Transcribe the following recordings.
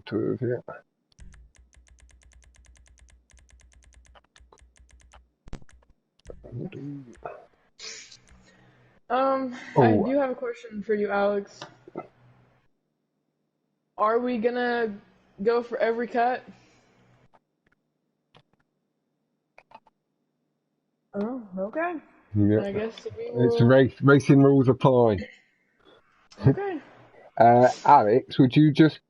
two of you. I do have a question for you, Alex. Are we gonna go for every cut? Oh, okay. Yeah. I guess we will... It's racing rules apply. Okay. Alex, would you just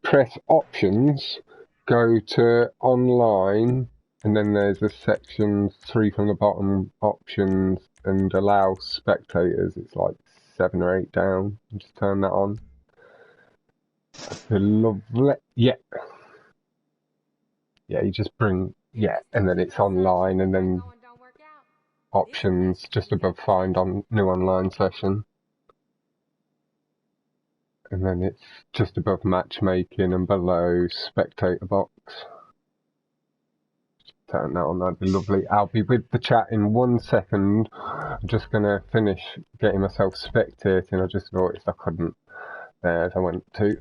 press options, go to online, and then there's a section 3 from the bottom, options, and allow spectators. It's like 7 or 8 down. And just turn that on. Lovely. Yeah. Yeah, you just bring, yeah, and then it's online, and then options just above find on new online session. And then it's just above matchmaking and below spectator box. Turn that on, that'd be lovely. I'll be with the chat in 1 second. I'm just going to finish getting myself spectating. I just noticed I couldn't there as I went to.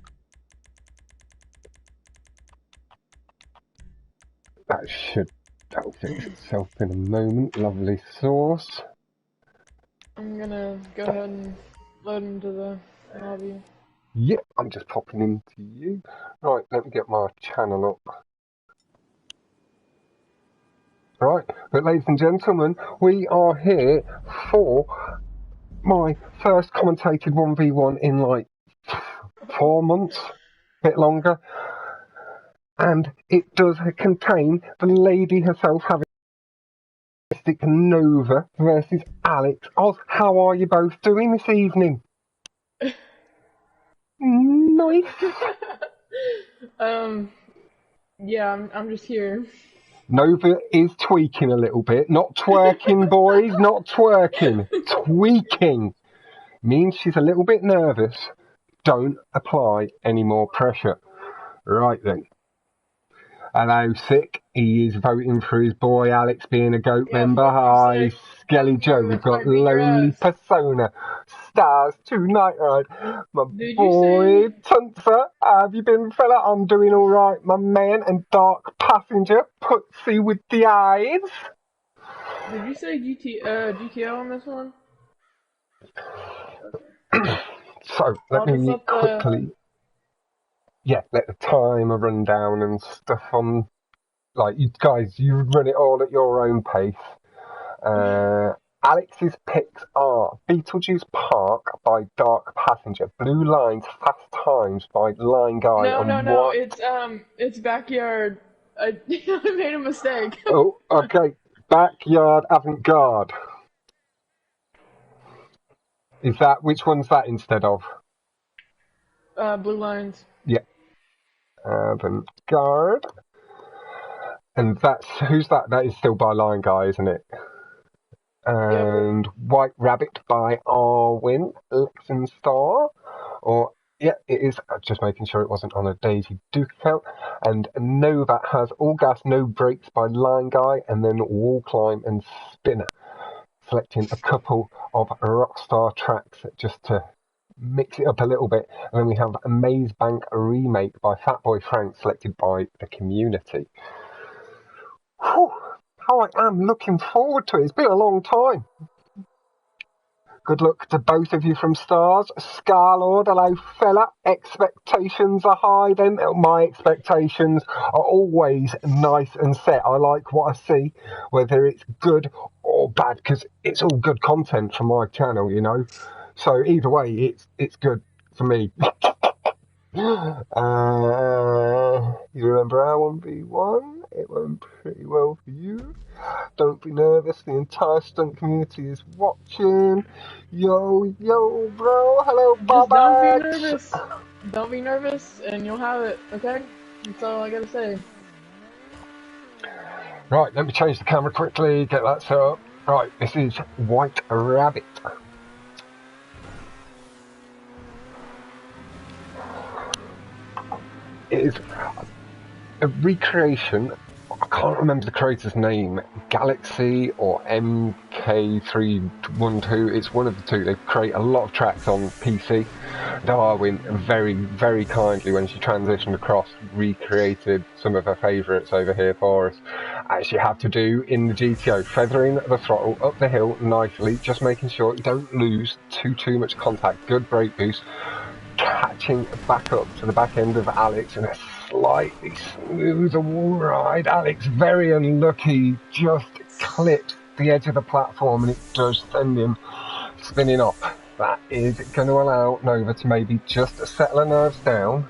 That'll fix itself in a moment. Lovely sauce. I'm gonna go ahead and load into the lobby. Yep, I'm just popping into you. Right, let me get my channel up. Right, but ladies and gentlemen, we are here for my first commentated 1v1 in like 4 months, a bit longer. And it does contain the lady herself having MysticNova versus AlexAus. How are you both doing this evening? Nice. Yeah, I'm just here. Nova is tweaking a little bit. Not twerking, boys, not twerking. Tweaking. Means she's a little bit nervous. Don't apply any more pressure. Right then. Hello, Sick. He is voting for his boy Alex being a GOAT member. Hi, Skelly Joe. We've got Lonely Persona. Stars tonight, right? My boy Tuncer. How have you been, fella? I'm doing alright, my man. And Dark Passenger. Putsy with the eyes. Did you say GTO on this one? So, let me quickly... Yeah, let the timer run down and stuff on... Like, you guys, you run it all at your own pace. Alex's picks are Beetlejuice Park by Dark Passenger, Blue Lines Fast Times by Line Guy. No, it's Backyard. I made a mistake. Oh, okay. Backyard Avant-Garde. Is that, which one's that instead of? Blue Lines. Yeah. Avant-Garde. And that's, who's that? That is still by Line Guy, isn't it? And White Rabbit by Arwin Lexenstar. Or, yeah, it is. Just making sure it wasn't on a Daisy Duke account. And Nova has All Gas, No Brakes by Line Guy. And then Wall Climb and Spinner. Selecting a couple of Rockstar tracks just to mix it up a little bit. And then we have a Maze Bank Remake by Fatboy Frank, selected by the community. Whew, how I am looking forward to it. It's been a long time. Good luck to both of you from Stars. Scarlord, hello fella. Expectations are high then. My expectations are always nice and set. I like what I see, whether it's good or bad, because it's all good content from my channel, you know. So either way, it's good for me. You remember our 1v1? It went pretty well for you. Don't be nervous, the entire stunt community is watching. Yo, bro, hello, Bob. Don't be nervous. Don't be nervous, and you'll have it, okay? That's all I gotta say. Right, let me change the camera quickly, get that set up. Right, this is White Rabbit. It is a recreation I can't remember the creator's name, Galaxy or MK312, it's one of the two. They create a lot of tracks on PC. Darwin very, very kindly, when she transitioned across, recreated some of her favourites over here for us. As you have to do in the GTO, feathering the throttle up the hill nicely, just making sure you don't lose too much contact. Good brake boost. Catching back up to the back end of Alex in a slightly smoother wall ride. Alex, very unlucky, just clips the edge of the platform and it does send him spinning off. That is going to allow Nova to maybe just settle her nerves down.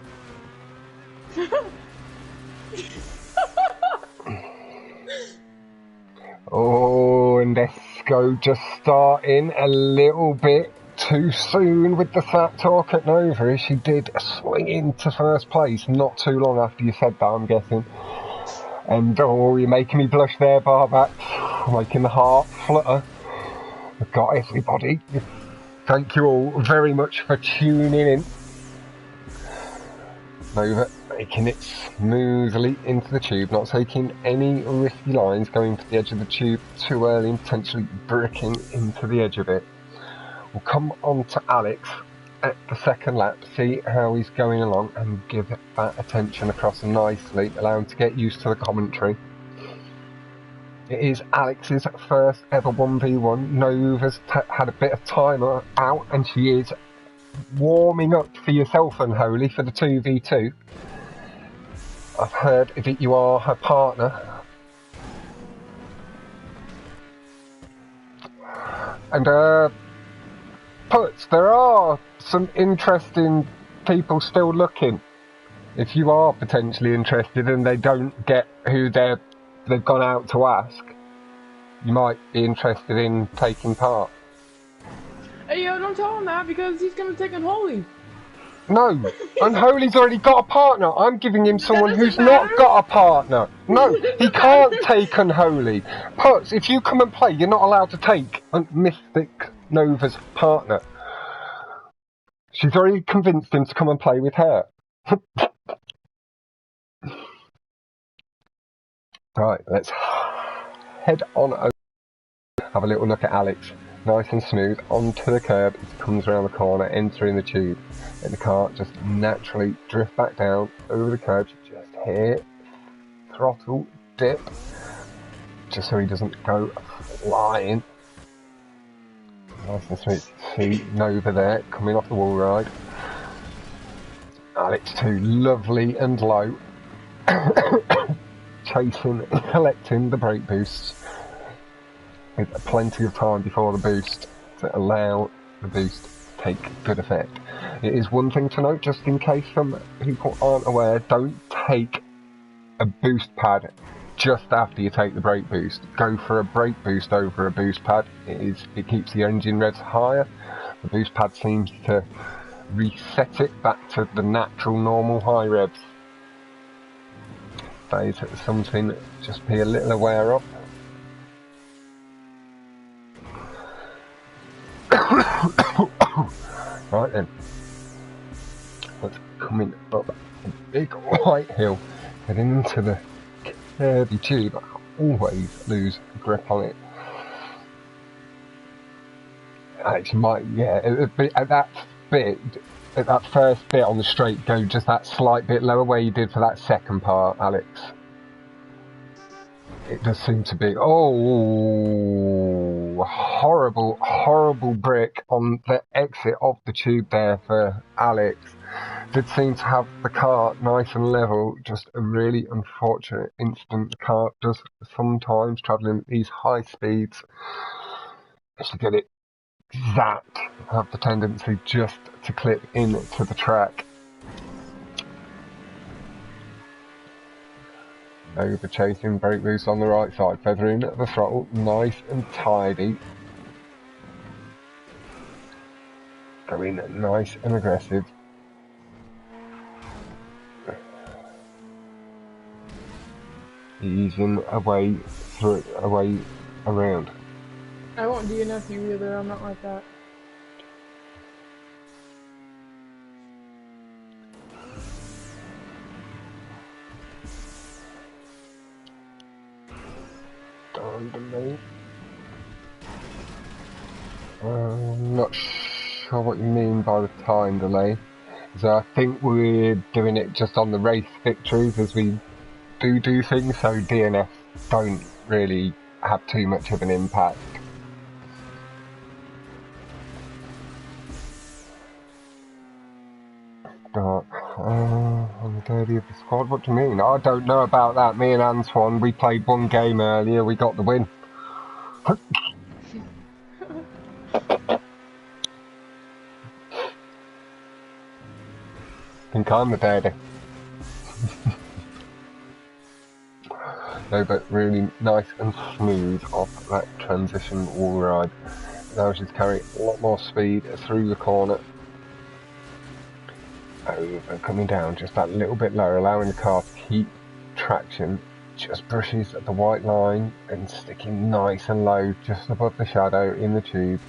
Oh, and Esco just starting a little bit too soon with the fat talk at Nova. She did swing into first place not too long after you said that, I'm guessing. And oh, you're making me blush there, Barback. Making the heart flutter. I've got everybody. Thank you all very much for tuning in. Nova making it smoothly into the tube, not taking any risky lines, going for the edge of the tube too early and potentially bricking into the edge of it. We'll come on to Alex at the second lap, see how he's going along and give that attention across nicely, allow him to get used to the commentary. It is Alex's first ever 1v1. Nova's had a bit of time out and she is warming up for yourself, Unholy, for the 2v2. I've heard that you are her partner. And Puts, there are some interesting people still looking. If you are potentially interested and they don't get who they've gone out to ask, you might be interested in taking part. Hey, yo, don't tell him that because he's gonna take Unholy. No, Unholy's already got a partner. I'm giving him someone who's not got a partner. No, he can't take Unholy. Puts, if you come and play, you're not allowed to take MysticNova's partner. She's already convinced him to come and play with her. Right, let's head on over. Have a little look at Alex. Nice and smooth, onto the curb, it comes around the corner, entering the tube. And the car just naturally drift back down over the curb, just here, throttle, dip, just so he doesn't go flying. Nice and smooth. See Nova there, coming off the wall ride. Alex too, lovely and low. Chasing, collecting the brake boosts. With plenty of time before the boost to allow the boost to take good effect. It is one thing to note, just in case some people aren't aware, don't take a boost pad just after you take the brake boost. Go for a brake boost over a boost pad. It keeps the engine revs higher. The boost pad seems to reset it back to the natural normal high revs. That is something just be a little aware of. Right then, let's coming up a big white hill, heading into the curvy tube. I always lose grip on it. Actually, at that first bit on the straight, go just that slight bit lower where you did for that second part, Alex. It does seem to be, horrible brick on the exit of the tube there for Alex. Did seem to have the car nice and level, just a really unfortunate incident. The car does sometimes, travelling at these high speeds, as you get it zapped, have the tendency just to clip into the track. Over chasing, brake boost on the right side, feathering the throttle, nice and tidy. Going nice and aggressive. Easing away around. I won't DNF you either, I'm not like that. Underneath. I'm not sure what you mean by the time delay. So I think we're doing it just on the race victories as we do things, so DNF don't really have too much of an impact. On the dirty of the squad, what do you mean? I don't know about that. Me and Antoine, we played one game earlier, we got the win. Think I'm the daddy. No, but really nice and smooth off that transition wall ride. Now she's carrying a lot more speed through the corner. Over, coming down just that little bit lower, allowing the car to keep traction. Just brushes at the white line and sticking nice and low just above the shadow in the tube.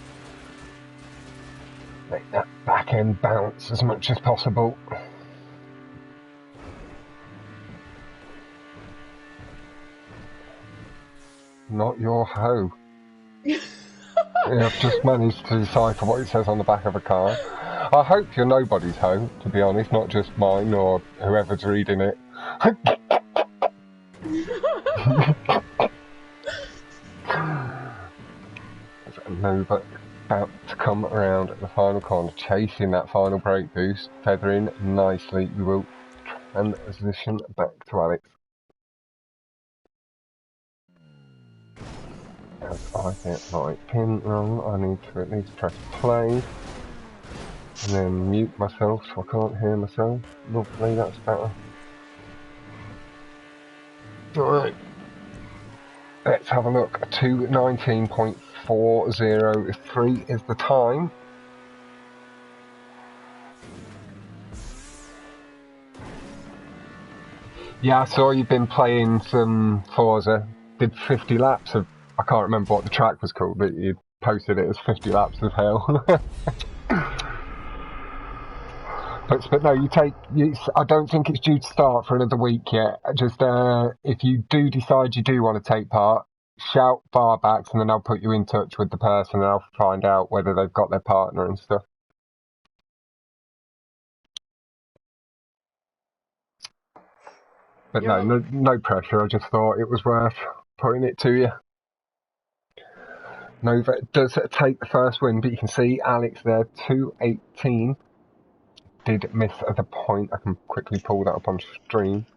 Make that back end bounce as much as possible. Not your hoe. I've just managed to decipher what it says on the back of a car. I hope you're nobody's hoe, to be honest, not just mine or whoever's reading it. Nova about to come around at the final corner, chasing that final brake boost, feathering nicely. We will transition back to Alex. As I get my pin wrong, I need to at least press play and then mute myself so I can't hear myself. Lovely, that's better. Alright, let's have a look. 2:19.403 is the time. Yeah, I saw you've been playing some Forza. Did 50 laps of, I can't remember what the track was called, but you posted it as 50 laps of hell. But no, I don't think it's due to start for another week yet. Just if you do decide you do want to take part, shout barbacks and then I'll put you in touch with the person and I'll find out whether they've got their partner and stuff. But Yeah. no pressure. I just thought it was worth putting it to you. Nova does take the first win, but you can see Alex there, 2:18. Did miss the point. I can quickly pull that up on stream.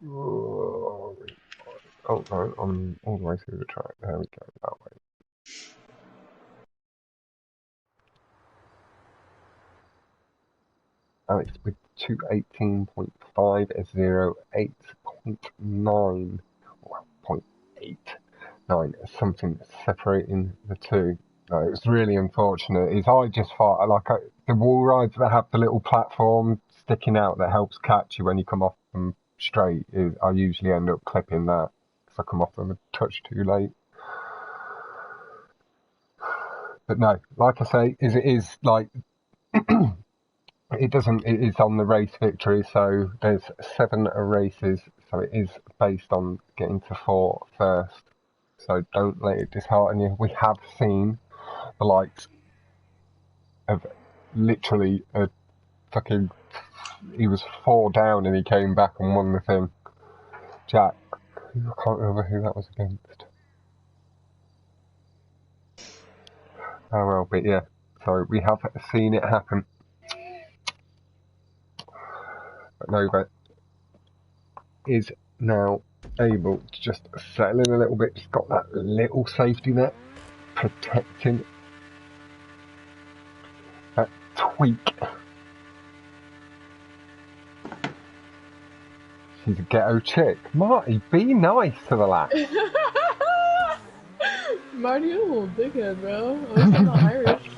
Oh no, I'm all the way through the track. There we go, that way. Alex with 2:18.508.9. Well, 0.89. Something separating the two. No, it was really unfortunate. I just thought, the wall rides that have the little platform sticking out that helps catch you when you come off them straight, I usually end up clipping that because I come off them a touch too late. But no, like I say, it is like it is on the race victory, so there's 7 races, so it is based on getting to 4 first. So don't let it dishearten you. We have seen the likes of literally he was 4 down and he came back and won the thing. Jack, I can't remember who that was against. Oh well, but yeah, so we have seen it happen. But Nova is now able to just settle in a little bit. She's got that little safety net protecting that tweak. She's a ghetto chick. Marty, be nice to the lad. Marty, you're a little dickhead, bro. At least I'm not Irish.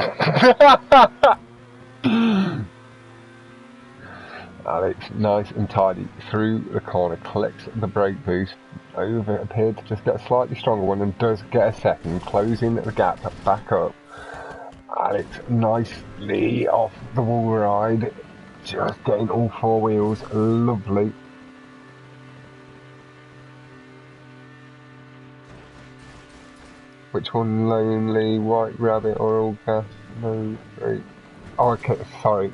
Alex, nice and tidy through the corner, collects the brake boost. Over appeared to just get a slightly stronger one and does get a second, closing the gap back up. Alex nicely off the wall ride, Just getting all four wheels lovely. Which one? Lonely, White Rabbit, or All Gas? No, great. Oh, okay, sorry.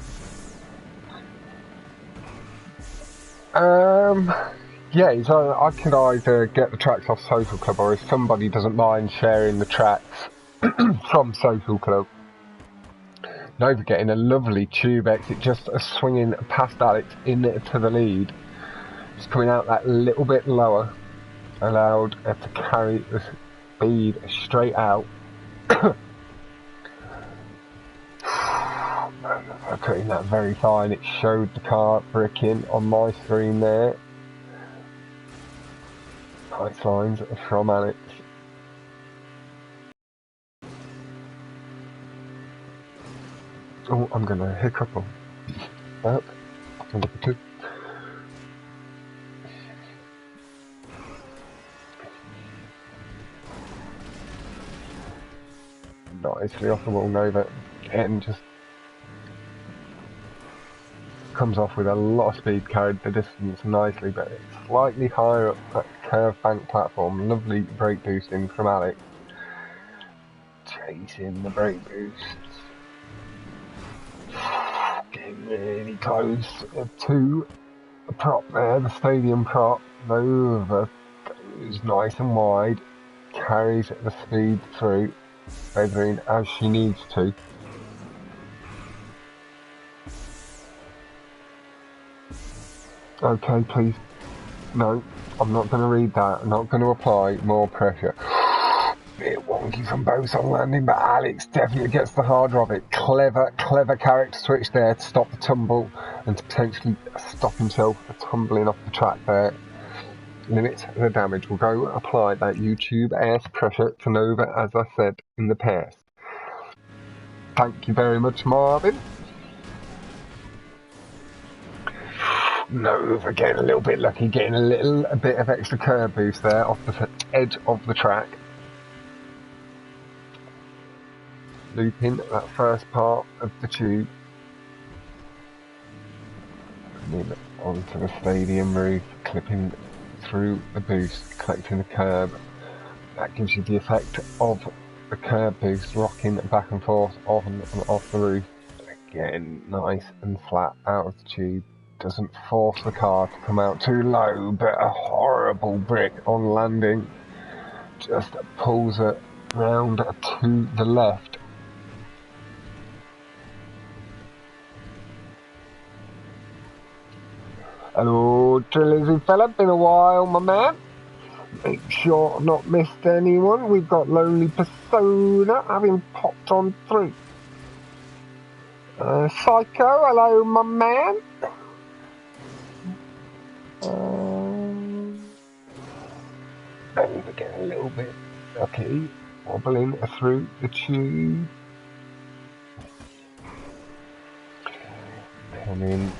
Yeah, so I could either get the tracks off Social Club, or if somebody doesn't mind sharing the tracks from Social Club. Nova getting a lovely tube exit, just swinging past Alex into the lead. Just coming out that little bit lower, allowed her to carry the speed straight out. Cutting that very fine. It showed the car bricking on my screen there. Nice lines from Alex. Oh, I'm gonna hiccup on that. Number two. Nicely off the wall, Nova. And just comes off with a lot of speed, carried the distance nicely, but it's slightly higher up that curve bank platform. Lovely brake boosting from Alex. Chasing the brake boosts. Getting really close to the prop there, the stadium prop. Nova goes nice and wide, carries the speed through, feathering as she needs to. Okay, please. No, I'm not going to read that. I'm not going to apply more pressure. Bit wonky from both on landing, but Alex definitely gets the harder of it. Clever character switch there to stop the tumble and to potentially stop himself tumbling off the track there. Limit the damage. We'll go apply that YouTube air pressure to Nova, as I said in the past. Thank you very much, Marvin. Nova getting a little bit lucky, getting a bit of extra curb boost there off the edge of the track. Looping that first part of the tube. And then onto the stadium roof, clipping through the boost, collecting the curb. That gives you the effect of the curb boost rocking back and forth on and off the roof. Again, nice and flat out of the tube. Doesn't force the car to come out too low, but a horrible brick on landing. Just pulls it round to the left. Hello, Trilizzy fella, been a while, my man. Make sure I've not missed anyone. We've got Lonely Persona having popped on through. Psycho, hello, my man. And again, a little bit lucky, wobbling through the tube. Coming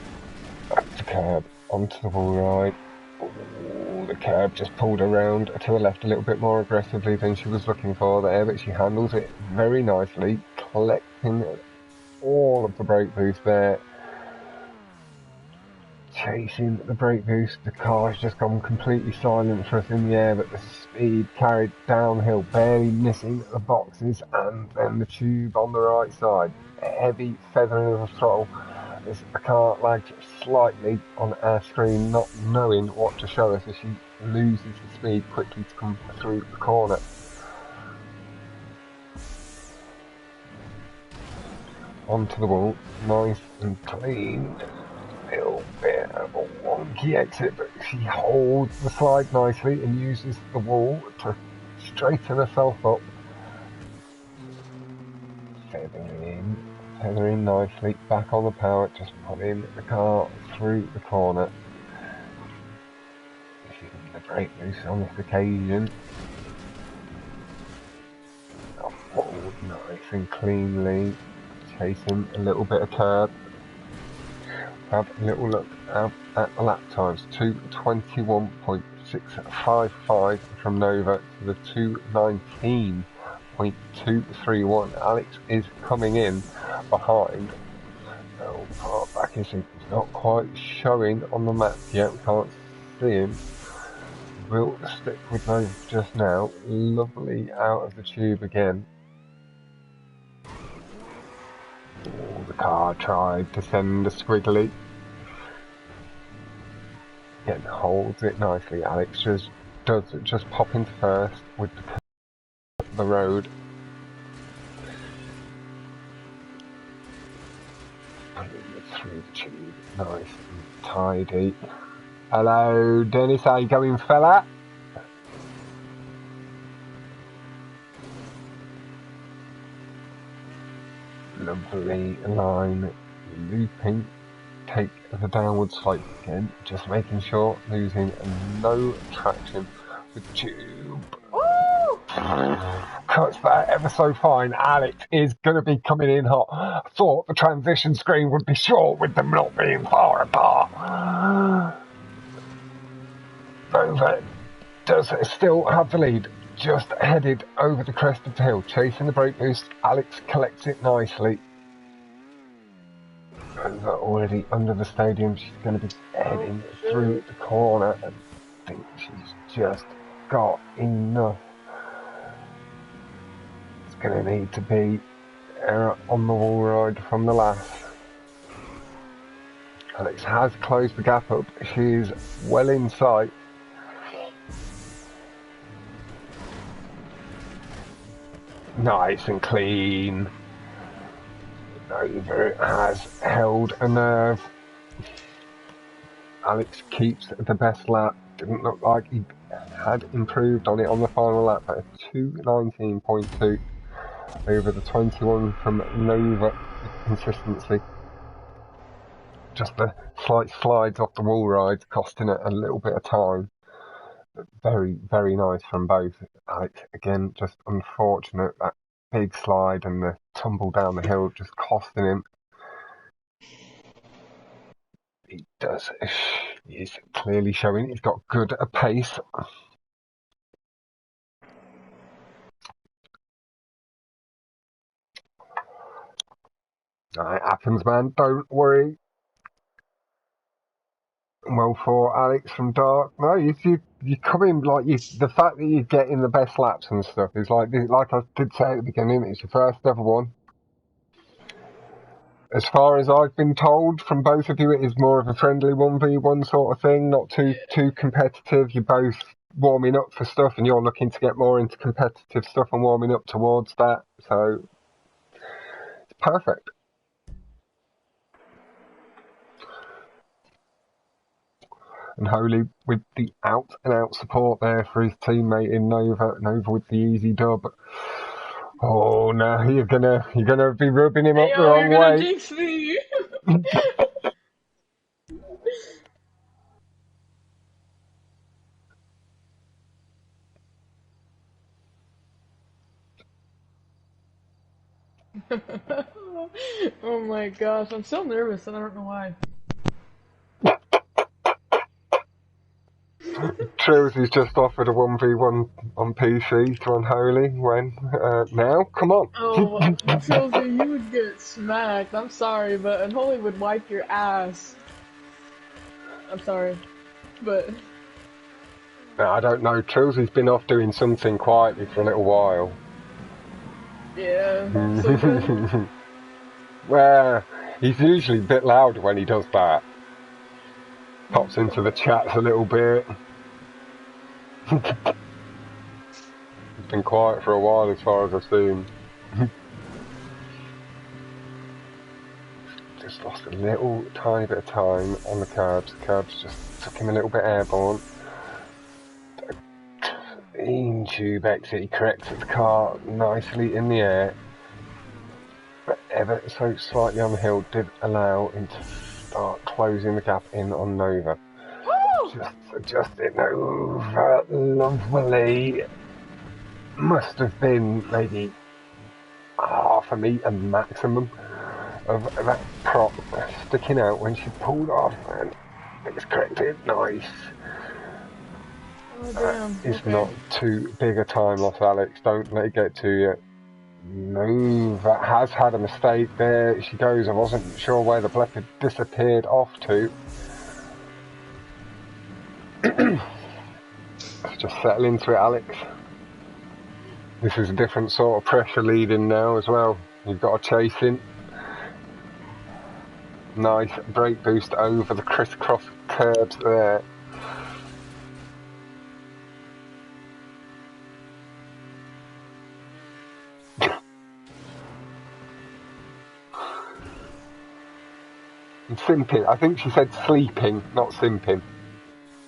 up the curb onto the wall ride. Ooh, the curb just pulled around to the left a little bit more aggressively than she was looking for there, but she handles it very nicely, collecting all of the brake boost there. Chasing the brake boost, the car's just gone completely silent for us in the air, but the speed carried downhill, barely missing the boxes and then the tube on the right side. Heavy feathering of the throttle as the car lags slightly on our screen, not knowing what to show us as she loses the speed quickly to come through the corner. Onto the wall, nice and clean. Little bit of a wonky exit, but she holds the slide nicely and uses the wall to straighten herself up. Feathering nicely, back on the power, just putting the car through the corner. The brake loose on this occasion. Forward nice and cleanly, chasing a little bit of curb. Have a little look at the lap times. 2:21.655 from Nova to the 2:19.231. Alex is coming in behind. Oh, back like I said, he's not quite showing on the map yet. We can't see him. We'll stick with Nova just now. Lovely out of the tube again. Oh, the car tried to send a squiggly. Again, holds it nicely. Alex just pop into first with the road. Through the tube, nice and tidy. Hello, Dennis, how you going, fella? Lovely line, looping, take the downward slope again, just making sure, losing no traction with the tube. Cuts that ever so fine. Alex is going to be coming in hot. Thought the transition screen would be short with them not being far apart. Nova does still have the lead. Just headed over the crest of the hill, chasing the brake boost. Alex collects it nicely. Nova already under the stadium. She's going to be heading through the corner. I think she's just got enough. Going to need to be on the wall ride from the last. Alex has closed the gap up. She's well in sight. Nice and clean. Nova has held a nerve. Alex keeps the best lap. Didn't look like he had improved on it on the final lap at 2:19.2. Over the 21 from Nova consistency. Just the slight slides off the wall rides costing it a little bit of time. But very, very nice from both. Alex, again, just unfortunate, that big slide and the tumble down the hill just costing him. He's clearly showing he's got good a pace. It happens, man. Don't worry. Well, for Alex from Dark, no, you come in like the fact that you're getting the best laps and stuff is like I did say at the beginning, it's your first ever one. As far as I've been told from both of you, it is more of a friendly 1v1 sort of thing, not too competitive. You're both warming up for stuff, and you're looking to get more into competitive stuff and warming up towards that. So it's perfect. And Holy with the out-and-out support there for his teammate in Nova. Nova with the easy dub. Oh no, you're gonna be rubbing him up the wrong you're gonna way. jinx me. Oh my gosh, I'm so nervous and I don't know why. Trills just offered a 1v1 on PC to Unholy when, now? Come on. Oh, Chelsea, you would get smacked. I'm sorry, but Unholy would wipe your ass. I'm sorry, but... I don't know, Trillsy's been off doing something quietly for a little while. Yeah, so Well, he's usually a bit louder when he does that. Pops into the chats a little bit. He's been quiet for a while as far as I've seen. Just lost a little tiny bit of time on the curbs. The curbs just took him a little bit airborne. In tube exit, he corrects the car nicely in the air. But ever so slightly on the hill did allow him to start closing the gap in on Nova. Just adjusting over lovely. Must have been maybe half a metre maximum of that prop sticking out when she pulled off, and it was corrected. Nice. Oh, damn. It's not too big a time loss, Alex. Don't let it get to you. Nova has had a mistake there. She goes, I wasn't sure where the black had disappeared off to. Just settle into it, Alex. This is a different sort of pressure leading now as well. You've got a chase in. Nice brake boost over the crisscross curbs there. And simping. I think she said sleeping, not simping.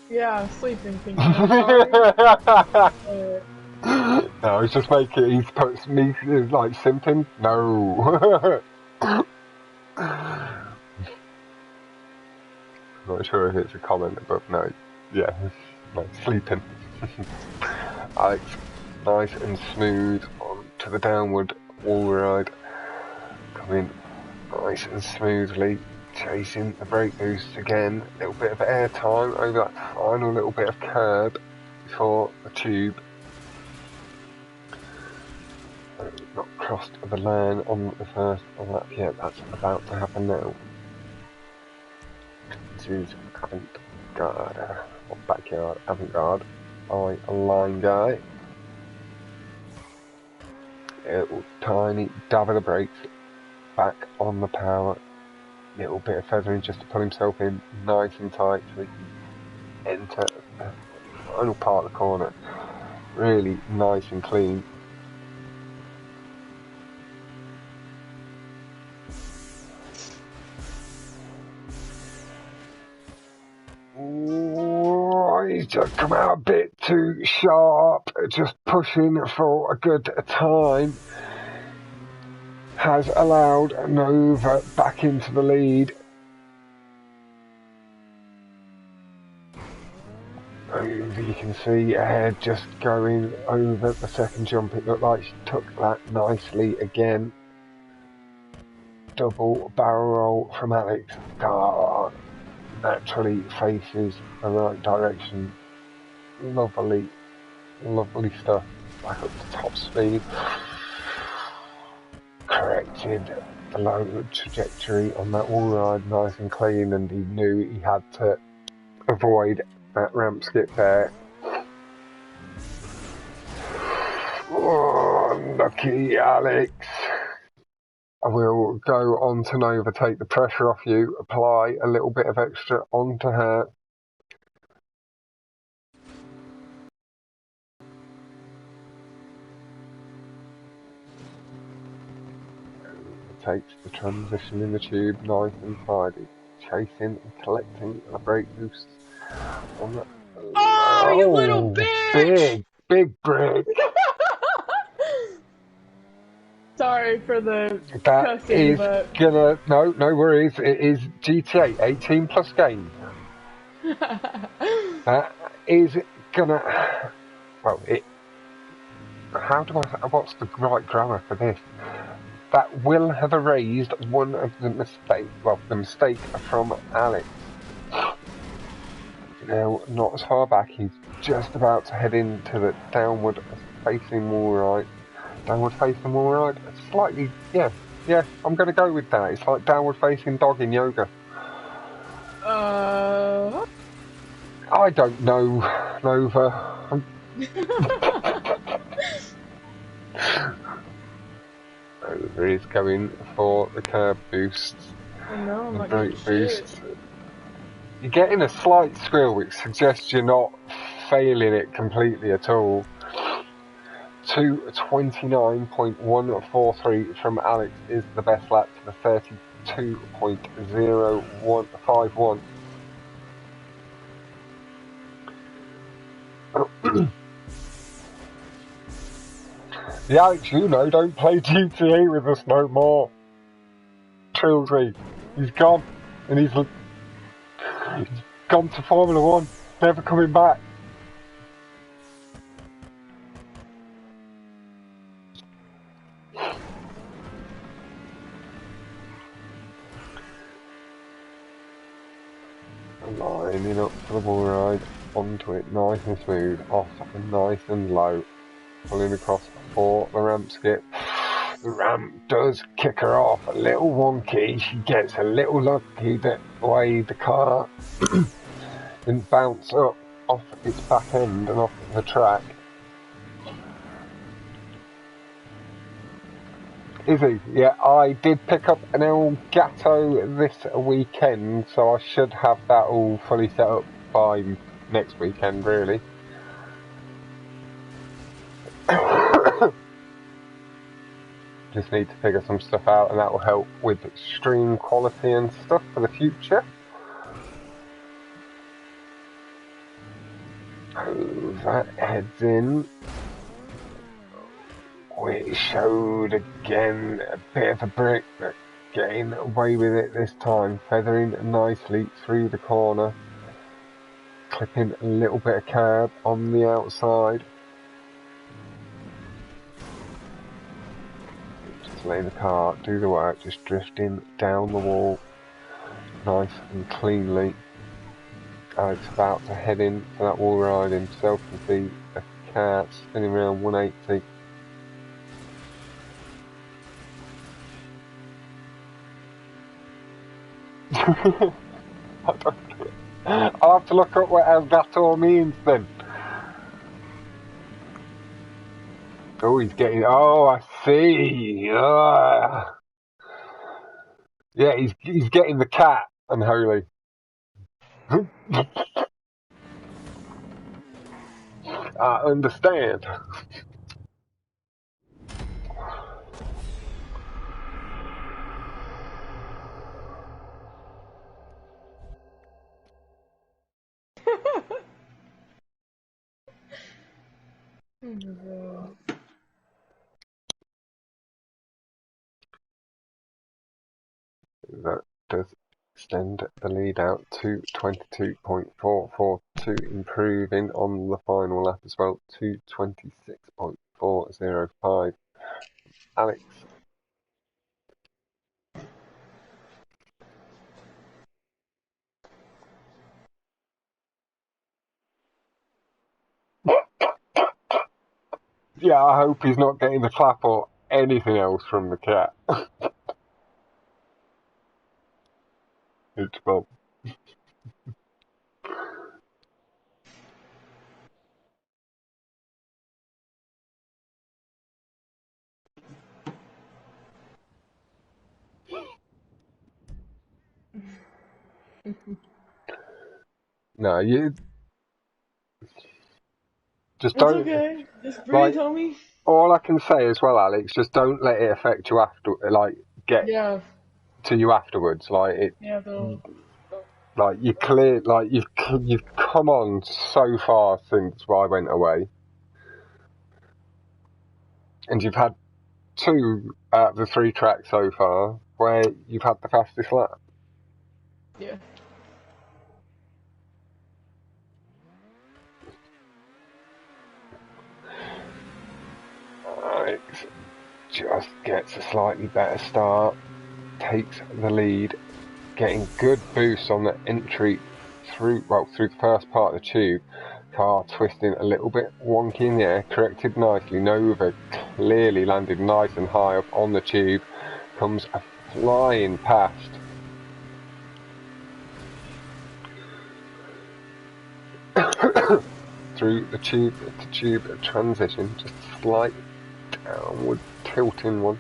Yeah, sleeping, thinking. I'm sorry. No, I was just making it. He's put me like simping. No. Not sure if it's a comment, but no. Yeah, no, sleeping. Alex, nice and smooth on to the downward wall ride. Coming nice and smoothly. Chasing the brake boost again, a little bit of air time over that final little bit of curb before the tube. Not crossed the line on the first lap yet, that's about to happen now. This is avant-garde, or backyard avant-garde by a line guy. A little tiny dab of the brakes, back on the power. Little bit of feathering just to pull himself in nice and tight so he can enter the final part of the corner. Really nice and clean. Ooh, he's just come out a bit too sharp, just pushing for a good time. Has allowed Nova back into the lead. Over, you can see ahead just going over the second jump. It looked like she took that nicely again. Double barrel roll from AlexAus. Naturally faces the right direction. Lovely, lovely stuff. Back up to top speed. Corrected the low trajectory on that wall ride nice and clean, and he knew he had to avoid that ramp skip there. Oh, lucky Alex. I will go on to Nova, take the pressure off you, apply a little bit of extra onto her. Takes the transition in the tube nice and tidy, chasing and collecting the brake boosts on the. Oh, you little bitch! Big brake. Sorry for the That cussing, is but gonna no worries. It is GTA 18 plus game. That is gonna. Well, it. How do I? What's the right grammar for this? That will have erased one of the mistakes. Well, the mistake from Alex. Now, not as far back. He's just about to head into the downward facing wall ride. Downward facing wall ride? Slightly, yeah. I'm going to go with that. It's like downward facing dog in yoga. I don't know, Nova. Nova is going for the curb boosts. I know, I'm the not brake boosts. You're getting a slight squeal, which suggests you're not failing it completely at all. 2:29.143 from Alex is the best lap to the 32.0151. The Alex you know don't play GTA with us no more. Children, he's gone, and he's gone to Formula 1, never coming back. Lining up for the wall ride, onto it nice and smooth, off and nice and low, pulling across for the ramp skip. The ramp does kick her off a little wonky. She gets a little lucky that way the car didn't bounce up off its back end and off the track. Izzy, yeah, I did pick up an Elgato this weekend, so I should have that all fully set up by next weekend, really. Just need to figure some stuff out, and that will help with stream quality and stuff for the future. That heads in. We showed again a bit of a brick, but getting away with it this time, feathering nicely through the corner, clipping a little bit of curb on the outside. Just letting the car do the work, just drifting down the wall nice and cleanly. Alex about to head in for that wall ride himself to see a car spinning around 180. I'll have to look up what Elgato means then. Oh, he's getting. Oh, I see. Yeah, he's getting the cat, unholy. I understand. That does extend the lead out to 22.442, improving on the final lap as well to 26.405. Alex. Yeah, I hope he's not getting the clap or anything else from the cat. It's fun. No, you just don't. It's okay. Just breathe, homie. All I can say as well, Alex, just don't let it affect you after, get to you afterwards. You clear, you've come on so far since I went away, and you've had 2 out of the 3 tracks so far where you've had the fastest lap. Yeah. Alex just gets a slightly better start, takes the lead, getting good boost on the entry through the first part of the tube. Car twisting a little bit wonky in the air, corrected nicely. Nova clearly landed nice and high up on the tube, comes flying past. Through the tube to tube transition, just a slight downward tilting one.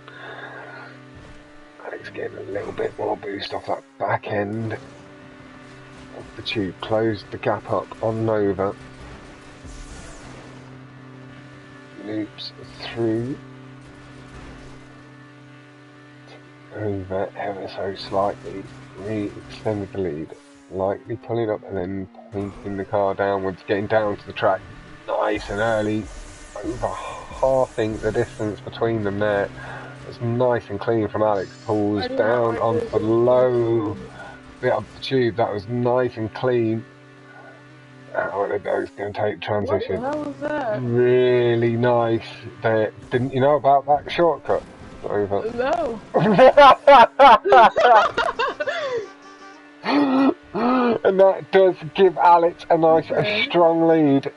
Alex getting a little bit more boost off that back end of the tube, closed the gap up on Nova. Loops through over ever so slightly, re-extended the lead, lightly pulling up and then pointing the car downwards, getting down to the track nice and early, over halving the distance between them there. It's nice and clean from Alex, pulls down onto the low bit of the tube. That was nice and clean. How are they both going to take transition? What the hell was that? Really nice. Didn't you know about that shortcut? Over. No. And that does give Alex a nice, strong lead.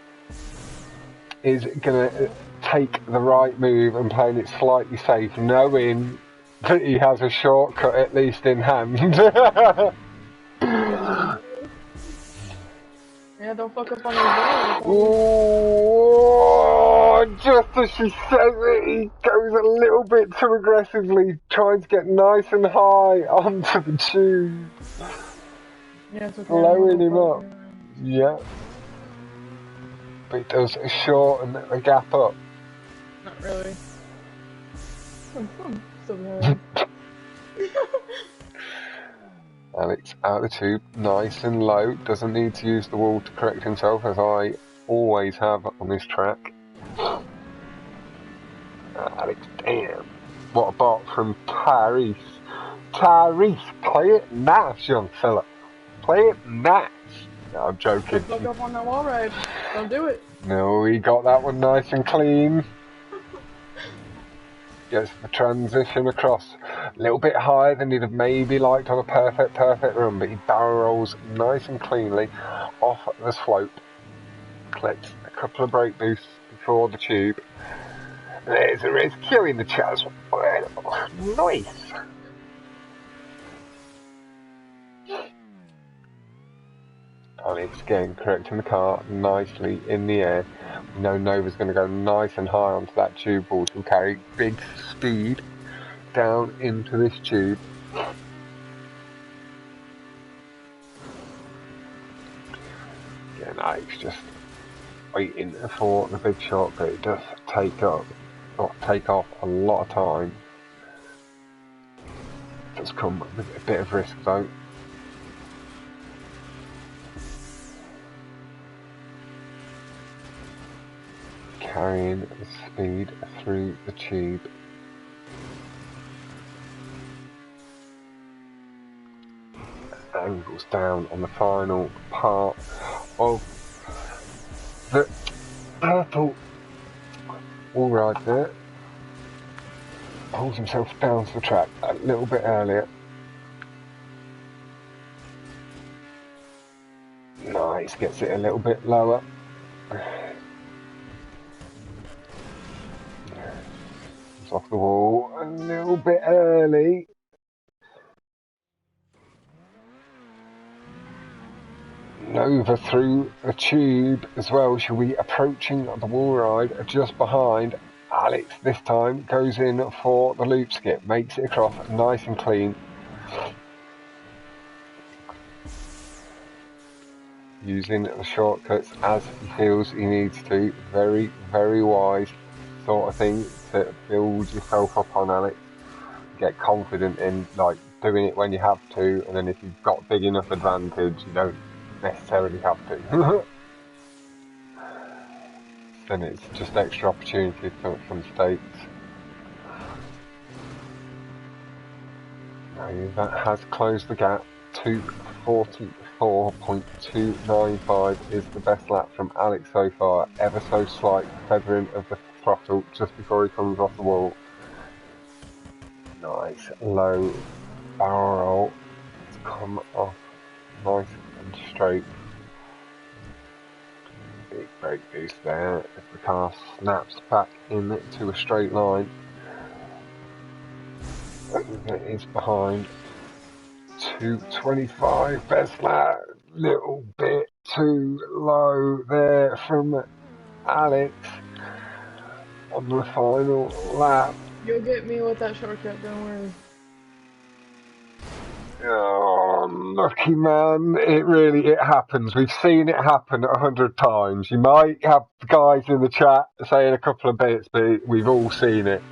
Is going to take the right move and playing it slightly safe, knowing that he has a shortcut at least in hand. Yeah, don't fuck up on your zone. Oh, just as she says it, he goes a little bit too aggressively, trying to get nice and high onto the tube. Yeah, it's okay. Blowing him up. Yeah. But it does shorten the gap up. Not really. So bad. Alex out of the tube, nice and low, doesn't need to use the wall to correct himself, as I always have on this track. Alex, damn, what a bot from Tyrese. Tyrese, play it nice, young fella. Play it nice. No, I'm joking. Don't fuck up on that wall ride. Don't do it. No, he got that one nice and clean. Gets the transition across a little bit higher than he'd have maybe liked on a perfect run, but he barrel rolls nice and cleanly off the slope. Collects a couple of brake boosts before the tube. There's a rescue in the chat. Nice. Alex again correcting the car nicely in the air. We know Nova's going to go nice and high onto that tube ball to carry big speed down into this tube. Again, Alex just waiting for the big shot, but it does take off a lot of time. It does come with a bit of risk though. Carrying the speed through the tube. Angles down on the final part of the purple wall ride there. Pulls himself down to the track a little bit earlier. Nice, gets it a little bit lower. Off the wall a little bit early. Nova through the tube as well. She'll be approaching the wall ride just behind. Alex this time goes in for the loop skip, makes it across nice and clean. Using the shortcuts as he feels he needs to. Very, very wise sort of thing to build yourself up on, Alex. Get confident in like doing it when you have to, and then if you've got big enough advantage, you don't necessarily have to. Then it's just extra opportunity for mistakes. Now that has closed the gap. 2:44.295 is the best lap from Alex so far. Ever so slight feathering of the throttle just before he comes off the wall. Nice low barrel roll to come off nice and straight. Big brake boost there as the car snaps back into a straight line. It is behind. 2:25 best lap, little bit too low there from Alex on the final lap. You'll get me with that shortcut, don't worry. Oh, lucky man, it happens. We've seen it happen 100 times. You might have guys in the chat saying a couple of bits, but we've all seen it.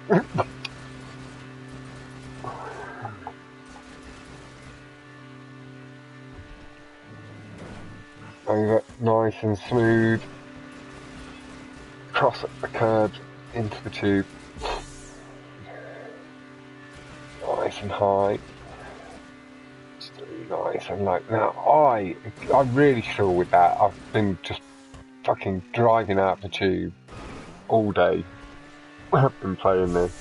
Over nice and smooth. Cross the curbs into the tube. Nice and high. Nice and low. Now I really struggle with that. I've been just fucking driving out the tube all day. I've been playing this.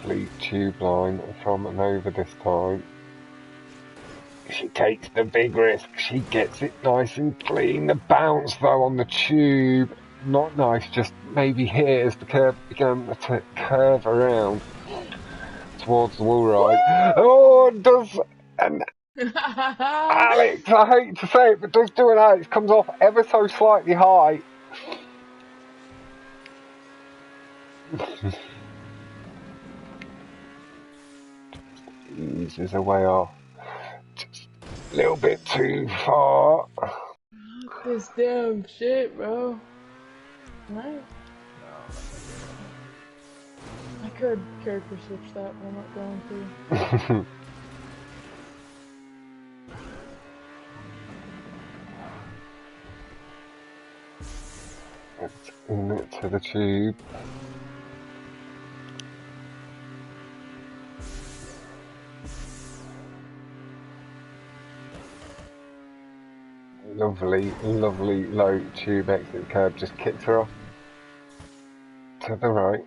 Complete tube line from Nova this time. she takes the big risk. She gets it nice and clean. The bounce, though, on the tube, not nice. Just maybe here as the curve began to curve around towards the wall ride. Oh, it does. And Alex, I hate to say it, but does do an Alex. Comes off ever so slightly high. Eases her way off. Just a little bit too far. This damn shit, bro. Right? I could character switch that, but I'm not going to. It's in it to the tube. Lovely, lovely low tube exit curve, just kicks her off to the right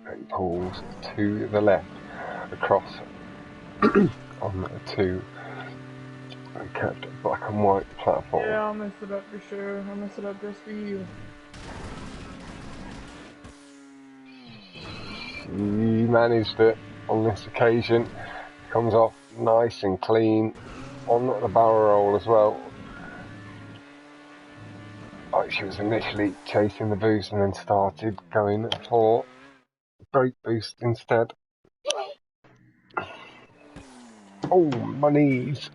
and pulls to the left across onto a curved black and white platform. Yeah, I'll mess it up for sure. I'll mess it up just for you. She managed it on this occasion. Comes off nice and clean on the barrel roll as well. Like she was initially chasing the boost and then started going for brake boost instead. Oh, my knees.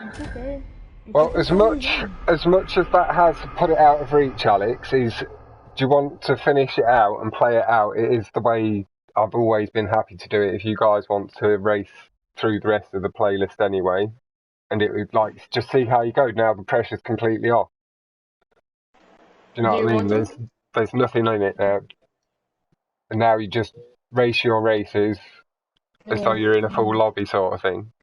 It's okay. Well, as much as that has put it out of reach, Alex, do you want to finish it out and play it out? It is the way I've always been happy to do it. If you guys want to race through the rest of the playlist anyway, and it would just see how you go. Now the pressure's completely off. Do you know what I mean? There's nothing in it now, and now you just race your races as though you're in a full lobby sort of thing.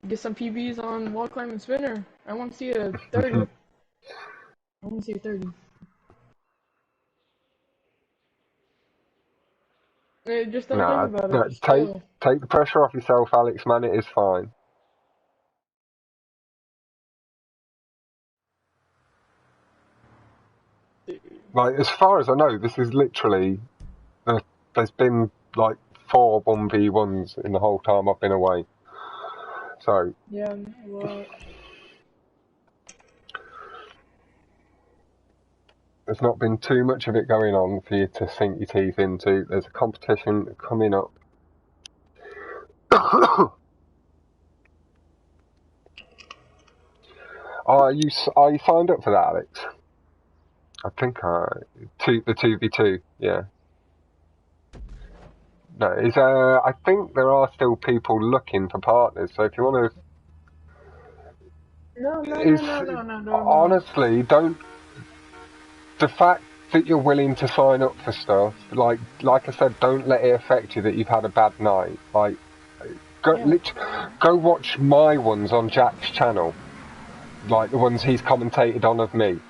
Get some PBs on wall climb and spinner. I want to see a 30. I want to see a 30. Just don't think about it. Take the pressure off yourself, Alex, man. It is fine. Like, as far as I know, this is literally... there's been, 4 1v1s in the whole time I've been away. So... Yeah, well... There's not been too much of it going on for you to sink your teeth into. There's a competition coming up. Are you signed up for that, Alex? I think the 2v2, yeah. No, I think there are still people looking for partners. So if you want to, no. Honestly, don't. The fact that you're willing to sign up for stuff, like I said, don't let it affect you that you've had a bad night. Go watch my ones on Jack's channel, like the ones he's commentated on of me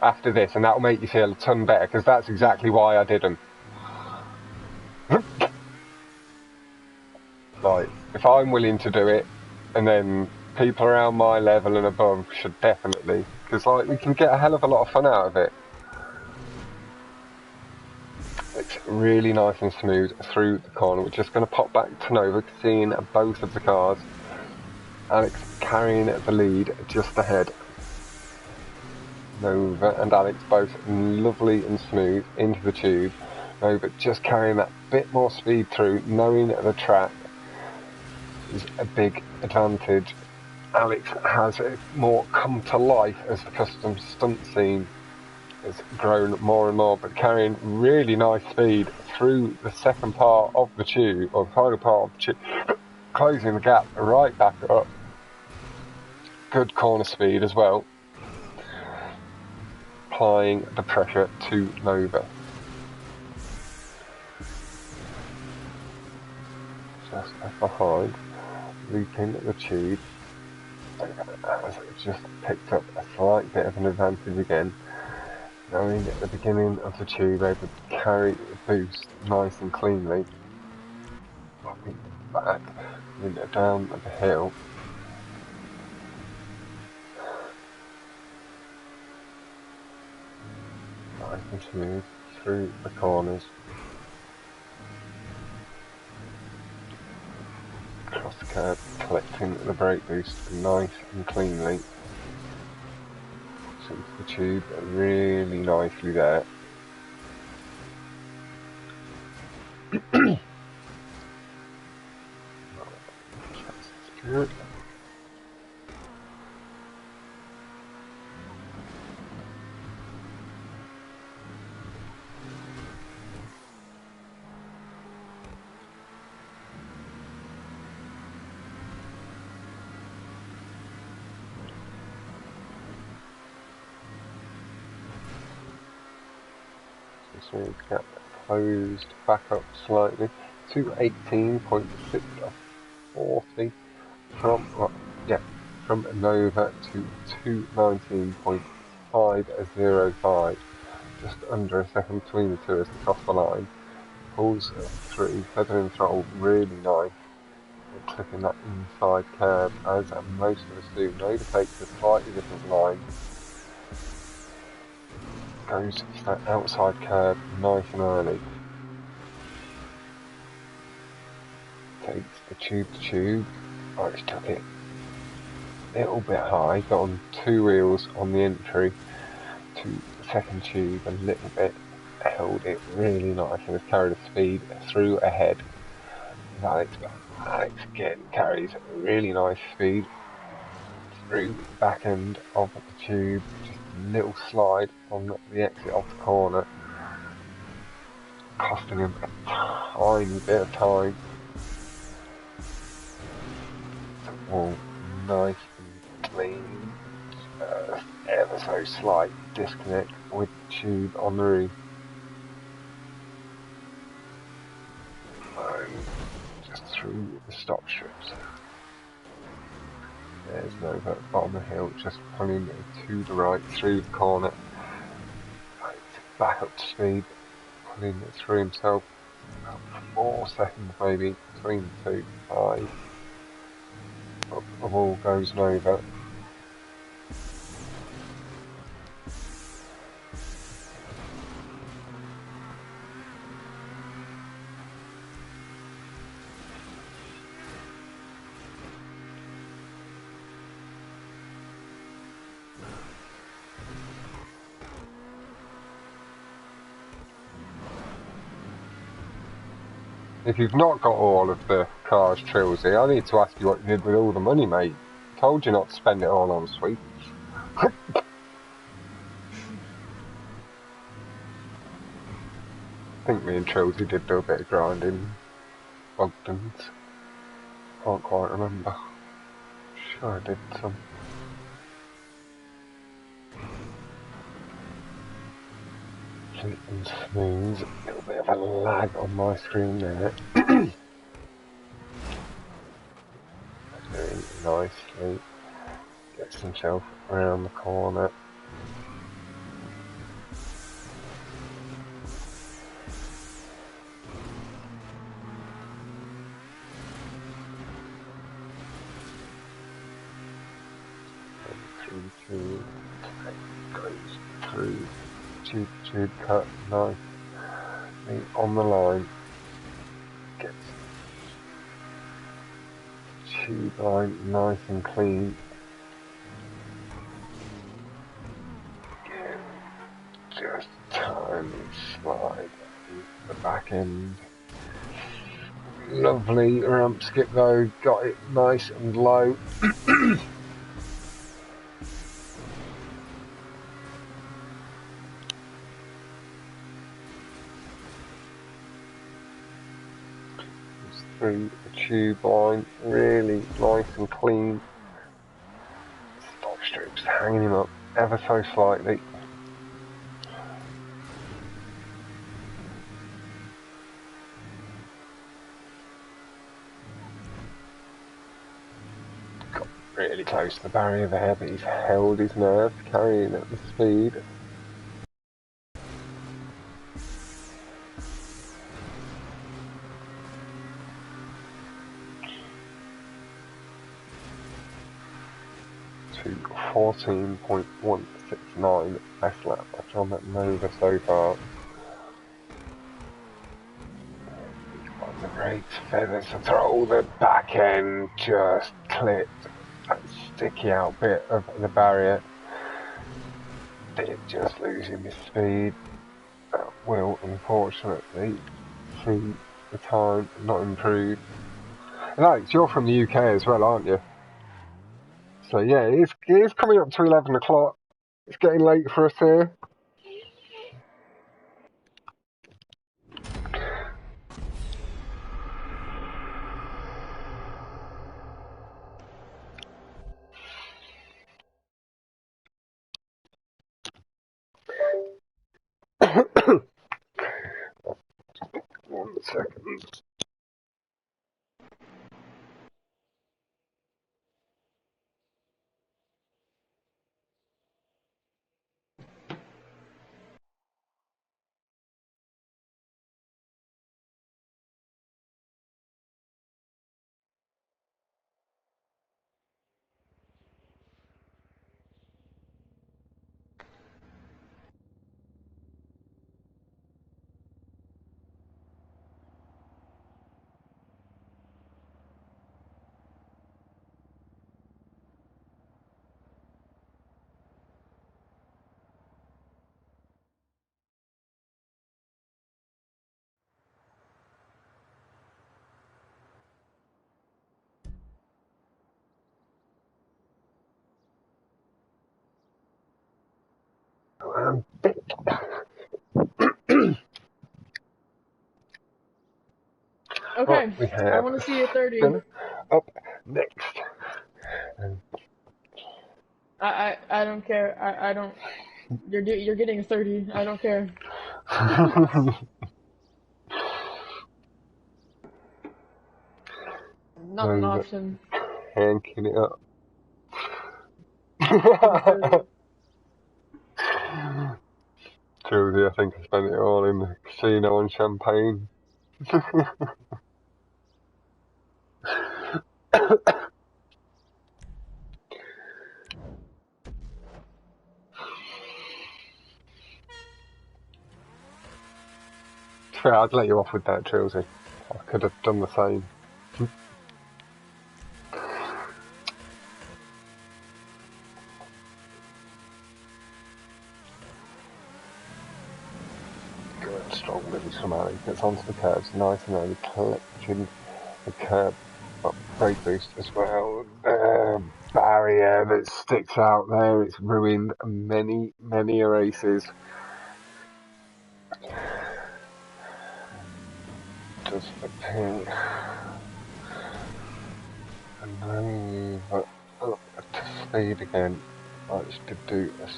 after this, and that'll make you feel a ton better, because that's exactly why I did them. Like, if I'm willing to do it, and then people around my level and above should definitely, because we can get a hell of a lot of fun out of it. It's really nice and smooth through the corner. We're just going to pop back to Nova, seeing both of the cars. Alex carrying the lead just ahead. Nova and Alex both lovely and smooth into the tube. Nova just carrying that bit more speed through, knowing the track is a big advantage. Alex has it more come to life as the custom stunt scene has grown more and more, but carrying really nice speed through the second part of the tube, or the final part of the tube, closing the gap right back up. Good corner speed as well, applying the pressure to Nova. Just behind, looping the tube, has just picked up a slight bit of an advantage again. Knowing at the beginning of the tube, able to carry the boost nice and cleanly. back down the hill. Nice and smooth through the corners. Across the curb, collecting the brake boost nice and cleanly. Since the tube really nicely there. That's good. So we get closed back up slightly to 18.640 from Nova to 219.505, just under a second between the two as they cross the line. Pulls through, feather and throttle really nice, and clipping that inside curb as most of us do. Nova takes a slightly different line. Goes to that outside curb nice and early. Takes the tube to tube. Alex took it a little bit high, got on two wheels on the entry to the second tube a little bit, held it really nice and has carried the speed through ahead. Alex again carries a really nice speed through the back end of the tube, just a little slide on the exit off the corner, costing him a tiny bit of time. All nice and clean, ever so slight disconnect with the tube on the roof. And just through the stop strips. There's Nova on the hill, just pulling to the right through the corner. Back up to speed, pulling it through himself. About 4 seconds maybe between the two. 5. Up the wall goes Nova. If you've not got all of the Cars Trilogy, I need to ask you what you did with all the money, mate. I told you not to spend it all on sweets. I think me and Trilogy did do a bit of grinding. Bogdan's. Can't quite remember. Sure I did some. Fleet and smooth. A little bit of a lag on my screen there. Doing nicely. Gets himself around the corner. Goes through tube cut, nice. On the line, gets tube line nice and clean. Again, just tiny slide the back end. Lovely ramp skip though, got it nice and low. Through the tube line, really nice and clean. Stop strips hanging him up ever so slightly. Got really close to the barrier there, but he's held his nerve, carrying at the speed. 14.169 best lap on that Nova so far. On the brakes, feathers to throw, the back end just clipped that sticky out bit of the barrier. They're just losing the speed. That will unfortunately see the time not improve. And Alex, you're from the UK as well, aren't you? So yeah, it's coming up to 11 o'clock. It's getting late for us here. One second. Okay, We I have want to see a 30. up next. I don't care. I don't. You're getting a 30. I don't care. Not an option. Hanking it up. Truly, I think I spent it all in the casino on champagne. Fair, I'd let you off with that, Chelsea. I could have done the same. Good, strong moves from Ali. Gets onto the curves, nice and early, collecting the curb up brake boost as well. Barrier that sticks out there. It's ruined many races. Does appear. And move up to speed again. Likes to do a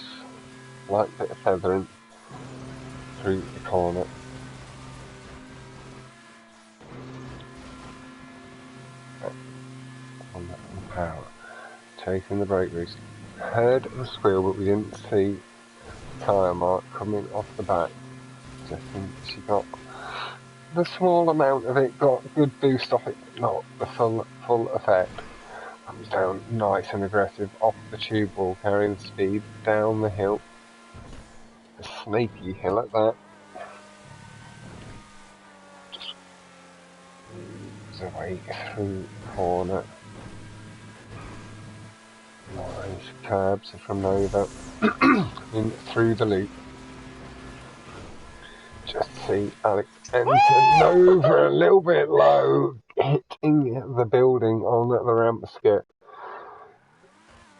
slight bit of feathering through the corner. On the power. Taking the brake boost. Heard the squeal, but we didn't see the tyre mark coming off the back. I think she got the small amount of it, got good boost off it, but not the full effect. Comes down nice and aggressive off the tube wall, carrying speed down the hill. A snaky hill at that. Just moves away through the corner. Nice curbs from Nova in through the loop. Just see Alex enter Nova a little bit low, hitting the building on the ramp skip.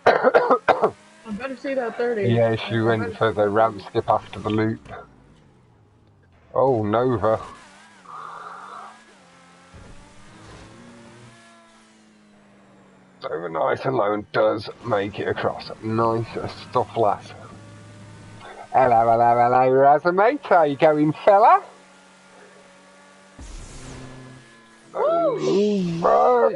I better see that 30. Yeah, she went for the ramp skip after the loop. Oh, Nova. Nova nice and low and does make it across. Nice stuff, lass. Hello, Razamate. How you going, fella? Oh,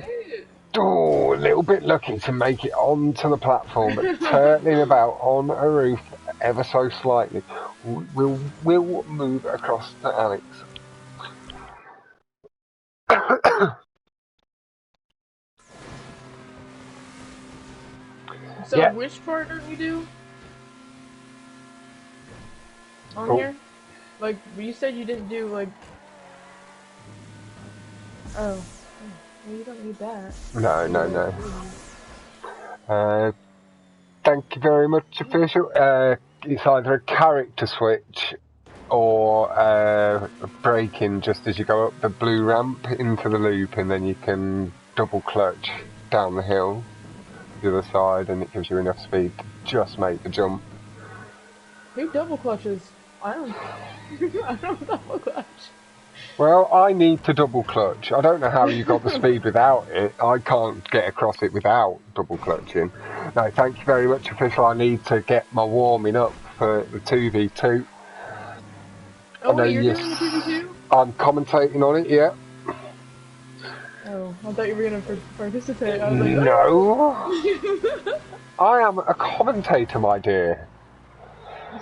a little bit lucky to make it onto the platform, but turning about on a roof ever so slightly. We'll move across to Alex. So Yeah. which part don't you do? On Cool. here? Like, you said you didn't do, like... Oh. Well, you don't need that. No. Thank you very much, official. It's either a character switch or braking just as you go up the blue ramp into the loop, and then you can double clutch down the hill to the other side, and it gives you enough speed to just make the jump. Who double clutches? I don't... I don't double clutch. Well, I need to double clutch. I don't know how you got the speed without it. I can't get across it without double clutching. No, thank you very much, official. I need to get my warming up for the 2v2. Oh wait, you're doing the 2v2? I'm commentating on it, yeah. Oh, I thought you were gonna participate. I was like, no. I am a commentator, my dear.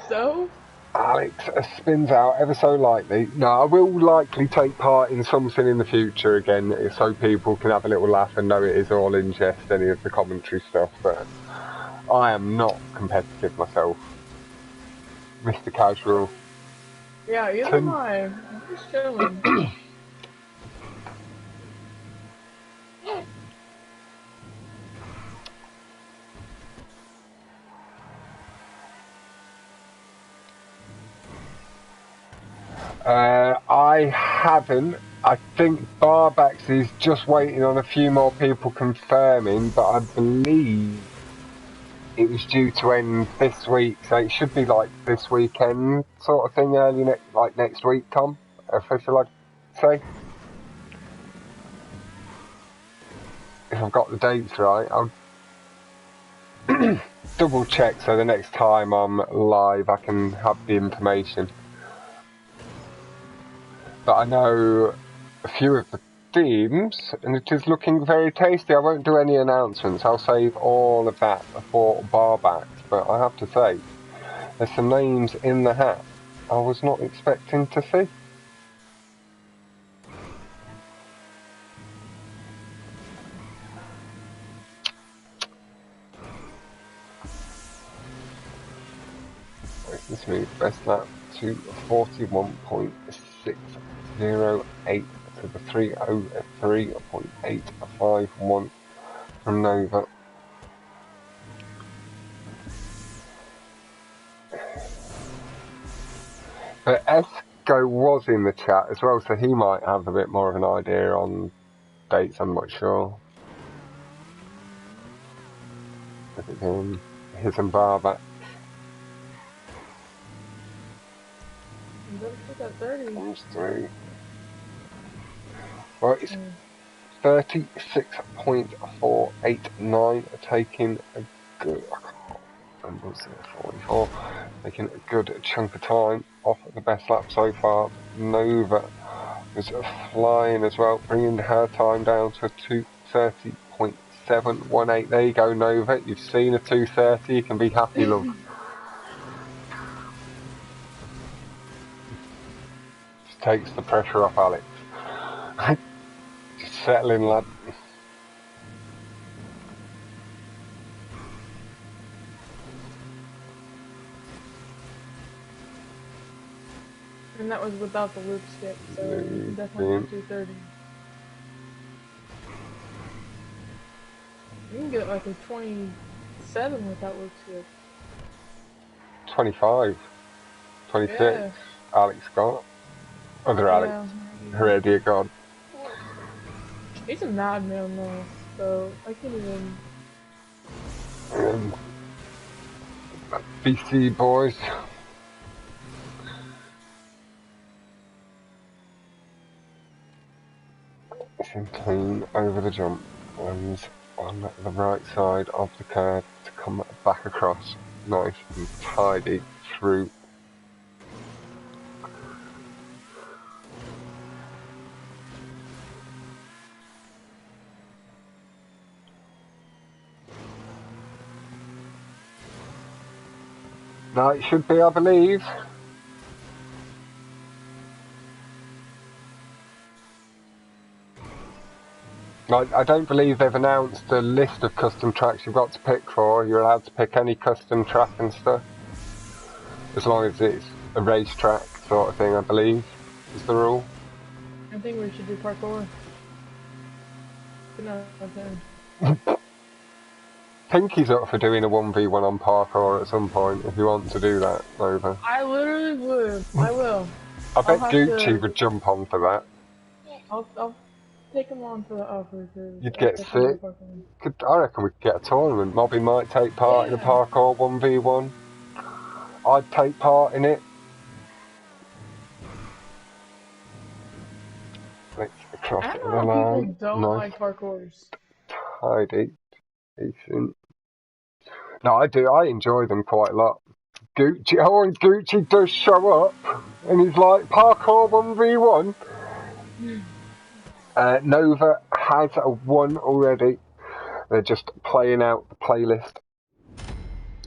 So? Alex spins out ever so lightly. No, I will likely take part in something in the future again, so people can have a little laugh and know it is all in jest, any of the commentary stuff, but I am not competitive myself. Mr. Casual. Yeah, either am I. I'm just chilling. I haven't. I think Barbacks is just waiting on a few more people confirming, but I believe it was due to end this week, so it should be like this weekend sort of thing, early next week, Tom. Official, I'd say. If I've got the dates right, I'll double check so the next time I'm live I can have the information. But I know a few of the themes, and it is looking very tasty. I won't do any announcements. I'll save all of that for Barbacks. But I have to say, there's some names in the hat I was not expecting to see. This means best lap to 41.608 to the 303.851 from Nova. But Esco was in the chat as well, so he might have a bit more of an idea on dates, I'm not sure. If it's in his and Barback. Comes through. Well, it's 36.489, taking a good... And was it 44? Taking a good chunk of time off the best lap so far. Nova was flying as well, bringing her time down to 2:30.718. There you go, Nova. You've seen a 2:30. You can be happy, love. Just takes the pressure off Alex. Just settle in, lad. And that was without the loop skip, so definitely 230. You can get like a 27 without loop skip. 25. 26. Yeah. Alex got. Other Alex. Yeah. Heredia God. He's a madman though, so I can't even... BC boys. Seem clean over the jump and on the right side of the curve to come back across. Nice and tidy through. Now it should be, I believe. I don't believe they've announced a list of custom tracks you've got to pick for. You're allowed to pick any custom track and stuff. As long as it's a racetrack sort of thing, I believe, is the rule. I think we should do parkour. No, okay. Pinky's up for doing a 1v1 on parkour at some point, if you want to do that, Nova. I literally would. I will. I bet Gucci would jump on for that. I'll take him on for the offer. You'd get sick. I reckon we could get a tournament. Mobby might take part in a parkour 1v1. I'd take part in it. Let's cross it the line. People don't like parkours. Tidy. Decent. No, I do. I enjoy them quite a lot. Gucci, when Gucci does show up and he's like, parkour 1v1. Nova has won already. They're just playing out the playlist.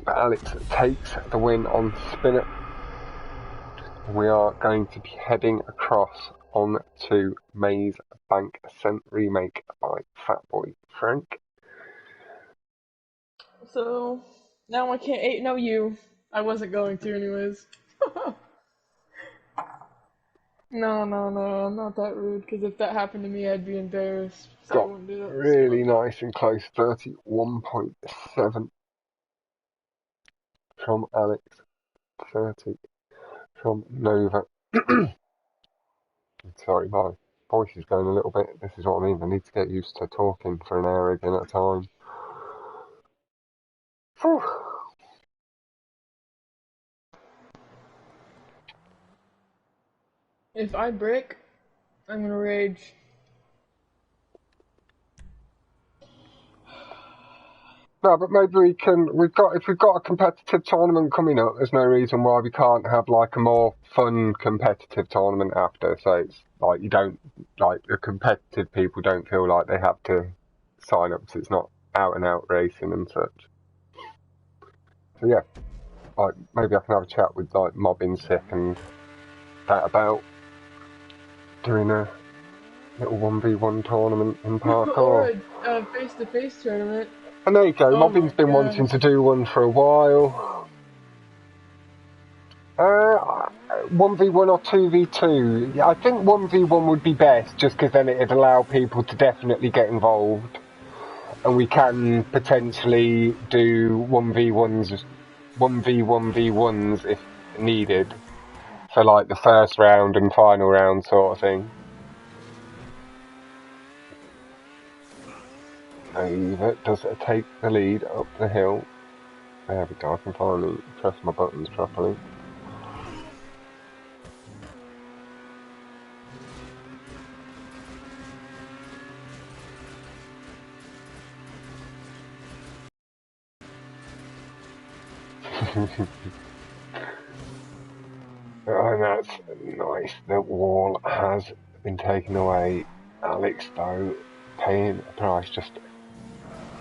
But Alex takes the win on Spinner. We are going to be heading across on to Maze Bank Ascent remake by Fatboy Frank. So now I can't 8-0 you. I wasn't going to anyways. No, I'm not that rude, because if that happened to me, I'd be embarrassed. So Got I wouldn't do that. really nice and close, 31.7 from Alex, 30 from Nova. Sorry, my voice is going a little bit. This is what I mean. I need to get used to talking for an hour again at a time. Whew. If I brick, I'm gonna rage. No, but maybe we can. If we've got a competitive tournament coming up, there's no reason why we can't have like a more fun competitive tournament after. So it's like you don't like the competitive people don't feel like they have to sign up, so it's not out and out racing and such. So yeah, like maybe I can have a chat with like Mobbing Sick and that about doing a little 1v1 tournament in parkour. Or a face-to-face tournament. And there you go, Mobbing's been wanting to do one for a while. 1v1 or 2v2? Yeah, I think 1v1 would be best, just because then it'd allow people to definitely get involved. And we can potentially do 1v1s if needed. For like the first round and final round sort of thing. Nova does take the lead up the hill. There we go, I can finally press my buttons properly. And that's nice. The wall has been taken away. Alex, though, paying a price, just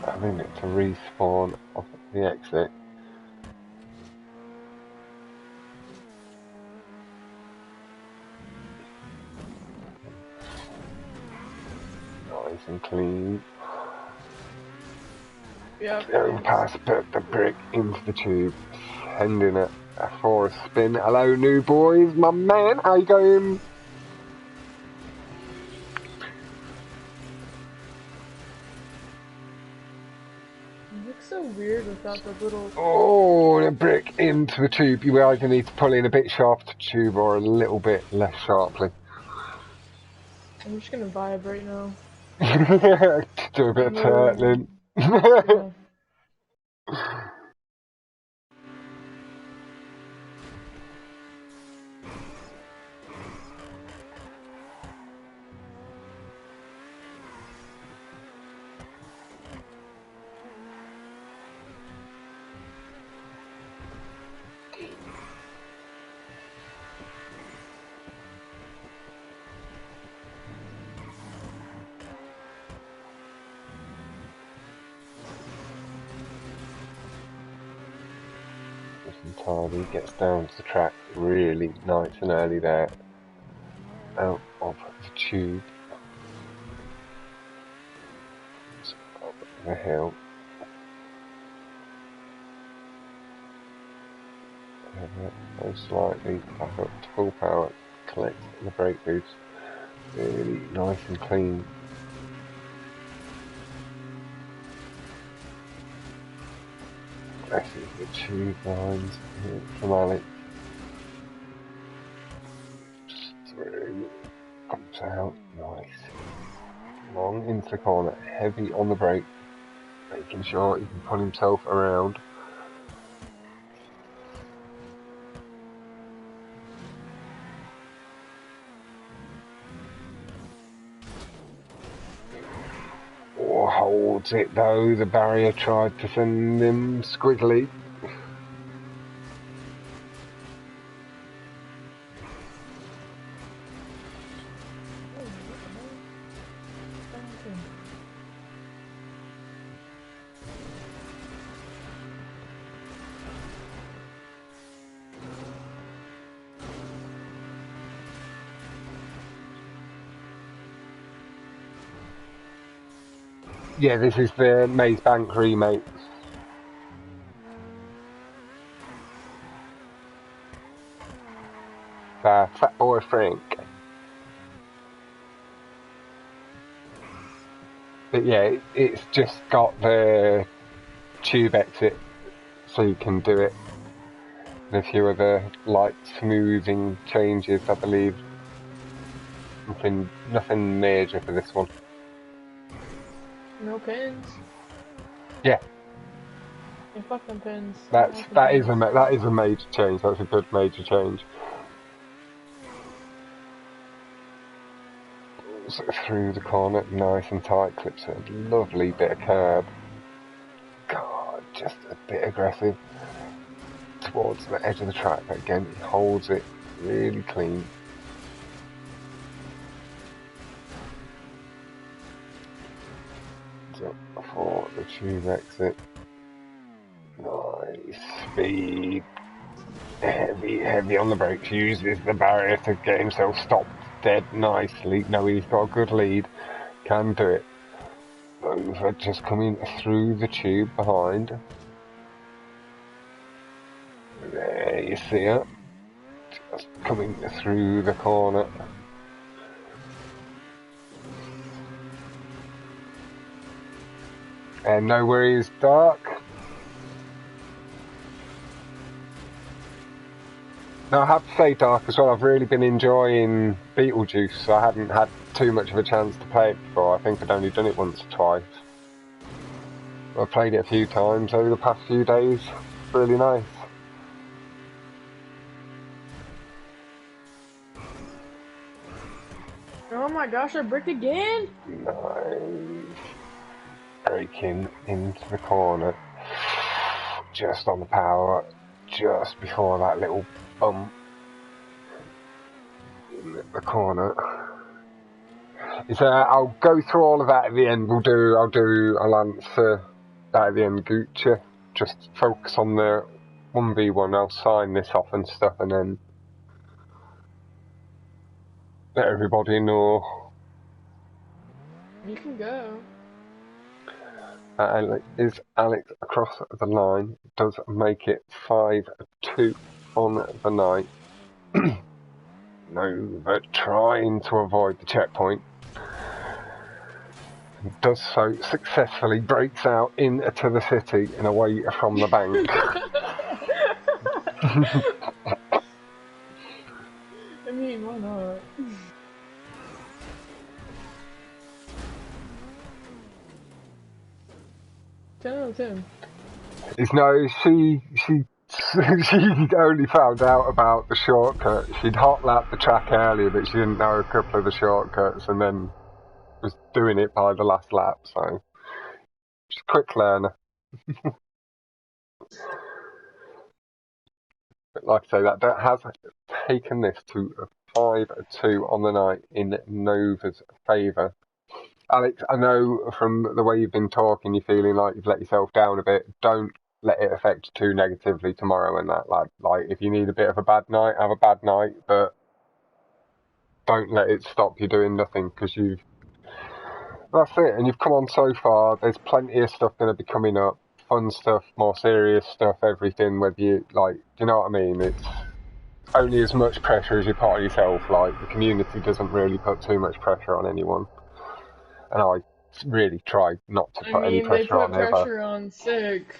having it to respawn off the exit. Nice and clean. Yep. Going past, put the brick into the tube, sending it for a spin. Hello, new boys, my man. How you going? It looks so weird without the little... Oh, the brick into the tube. You either need to pull in a bit sharp to the tube or a little bit less sharply. I'm just gonna vibe right now. Do a bit of turtling. Yeah. Tidy, gets down to the track really nice and early there, out of the tube. the hill. Go slightly back up to full power, collect the brake boost. Really nice and clean. This is the tube lines here from Alex. Just through, comes out, nice. Long into the corner, heavy on the brake, making sure he can pull himself around. Oh, holds it though, the barrier tried to send him squiggly. Yeah, this is the Maze Bank remake. Fat Boy Frank. But yeah, it's just got the tube exit, so you can do it. And a few other light smoothing changes, I believe. Nothing major for this one. No pins. Yeah. And fuck them pins. That is a major change. That's a good major change. So through the corner, nice and tight, clips a lovely bit of curb. God, just a bit aggressive towards the edge of the track, but again, he holds it really clean. So for the tube exit, nice speed, heavy on the brakes, uses the barrier to get himself stopped dead nicely. No, he's got a good lead, can do it. Over, just coming through the tube behind. There you see it, just coming through the corner. And no worries, Dark. Now I have to say, Dark, as well, I've really been enjoying Beetlejuice. I hadn't had too much of a chance to play it before. I think I'd only done it once or twice. I've played it a few times over the past few days. It's really nice. Oh my gosh, I bricked again? Nice. Braking into the corner. Just on the power. Just before that little bump in the corner. I'll go through all of that at the end. I'll answer that at the end, Gucci. Just focus on the 1v1. I'll sign this off and stuff, and then let everybody know. You can go. Is Alex across the line? Does make it 5-2 on the night. Nova trying to avoid the checkpoint. Does so successfully, breaks out into the city and away from the bank. I mean, why not? Tell him. It's no, she only found out about the shortcut. She'd hot lapped the track earlier, but she didn't know a couple of the shortcuts, and then was doing it by the last lap. So she's a quick learner. But like I say, that has taken this to a 5-2 on the night in Nova's favour. Alex, I know from the way you've been talking, you're feeling like you've let yourself down a bit. Don't let it affect you too negatively tomorrow and that. Like if you need a bit of a bad night, have a bad night, but don't let it stop you doing nothing, because you've that's it. And you've come on so far. There's plenty of stuff going to be coming up. Fun stuff, more serious stuff, everything. Whether you like, do you know what I mean? It's only as much pressure as you put on yourself. Like, the community doesn't really put too much pressure on anyone, and I really try not to put any pressure on they put pressure on Sick.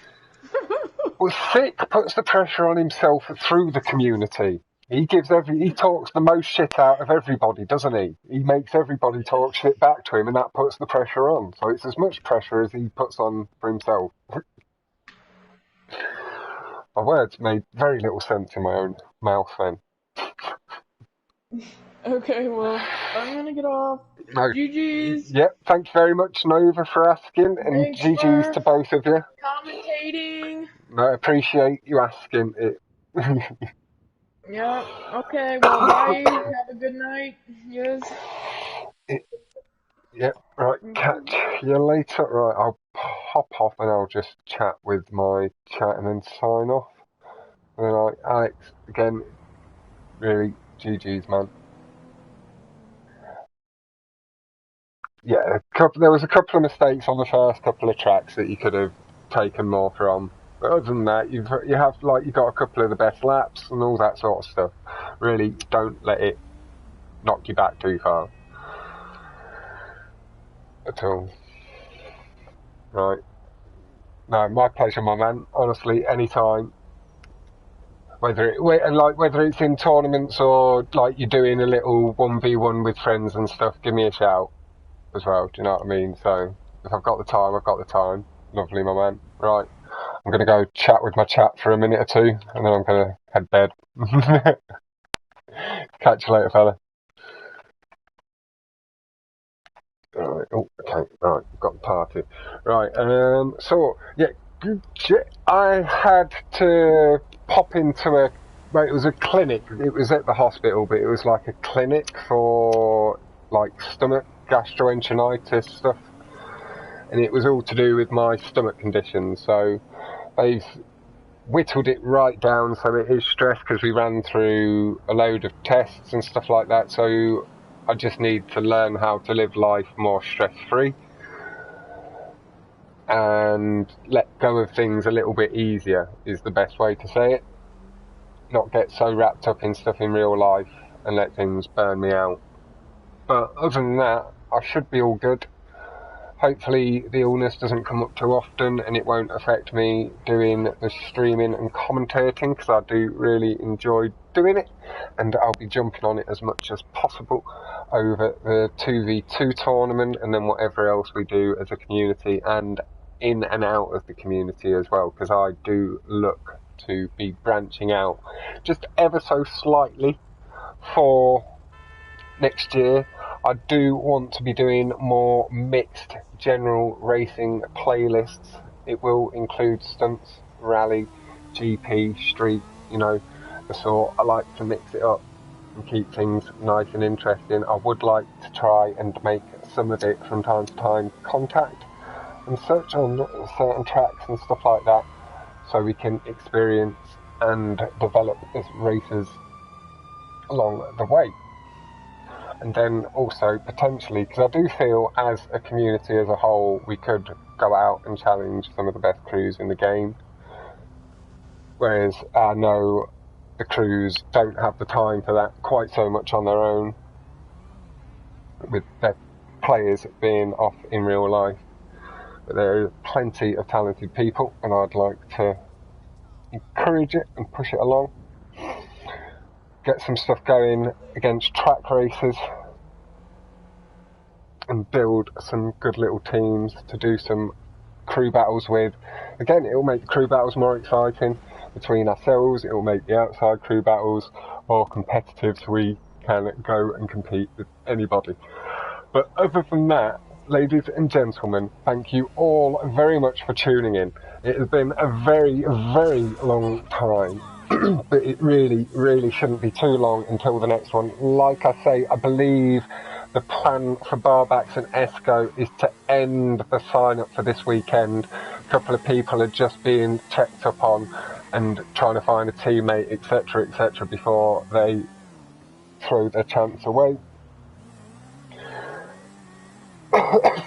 Well, Sick puts the pressure on himself through the community. He talks the most shit out of everybody, doesn't he? He makes everybody talk shit back to him, and that puts the pressure on. So it's as much pressure as he puts on for himself. My words made very little sense in my own mouth then. Okay, well, I'm gonna get off. No. GG's. Yep, thank you very much, Nova, for asking, and Thanks GG's to both of you. Commentating. No, I appreciate you asking it. Yeah, okay, well, bye. Have a good night. Yes. Yep, right, catch you later. Right, I'll pop off and I'll just chat with my chat and then sign off. And then Alex, again, really, GG's, man. Yeah, there was a couple of mistakes on the first couple of tracks that you could have taken more from. But other than that, you got a couple of the best laps and all that sort of stuff. Really, don't let it knock you back too far. At all. Right. No, my pleasure, my man. Honestly, anytime. Whether it's in tournaments or like you're doing a little 1v1 with friends and stuff, give me a shout as well. Do you know what I mean? So if I've got the time, I've got the time. Lovely, my man. Right. I'm gonna go chat with my chat for a minute or two, and then I'm gonna head bed. Catch you later, fella. Right. Oh, okay. Right. Got the party. Right. So yeah, I had to pop into it was a clinic. It was at the hospital, but it was like a clinic for like stomach gastroenteritis stuff, and it was all to do with my stomach condition. So they've whittled it right down so it is stress, because we ran through a load of tests and stuff like that. So I just need to learn how to live life more stress-free and let go of things a little bit easier is the best way to say it. Not get so wrapped up in stuff in real life and let things burn me out. But other than that, I should be all good. Hopefully the illness doesn't come up too often and it won't affect me doing the streaming and commentating, because I do really enjoy doing it, and I'll be jumping on it as much as possible over the 2v2 tournament and then whatever else we do as a community and in and out of the community as well, because I do look to be branching out just ever so slightly for next year. I do want to be doing more mixed general racing playlists. It will include stunts, rally, GP, street, the sort. I like to mix it up and keep things nice and interesting. I would like to try and make some of it from time to time contact and search on certain tracks and stuff like that, so we can experience and develop as racers along the way. And then also potentially, because I do feel as a community as a whole, we could go out and challenge some of the best crews in the game. Whereas I know the crews don't have the time for that quite so much on their own, with their players being off in real life. But there are plenty of talented people, and I'd like to encourage it and push it along. Get some stuff going against track races and build some good little teams to do some crew battles with. Again, it will make the crew battles more exciting between ourselves. It will make the outside crew battles more competitive, so we can go and compete with anybody. But other than that, ladies and gentlemen, thank you all very much for tuning in. It has been a very, very long time. But it really, really shouldn't be too long until the next one. Like I say, I believe the plan for Barbacks and Esco is to end the sign-up for this weekend. A couple of people are just being checked up on and trying to find a teammate, etc., before they throw their chance away.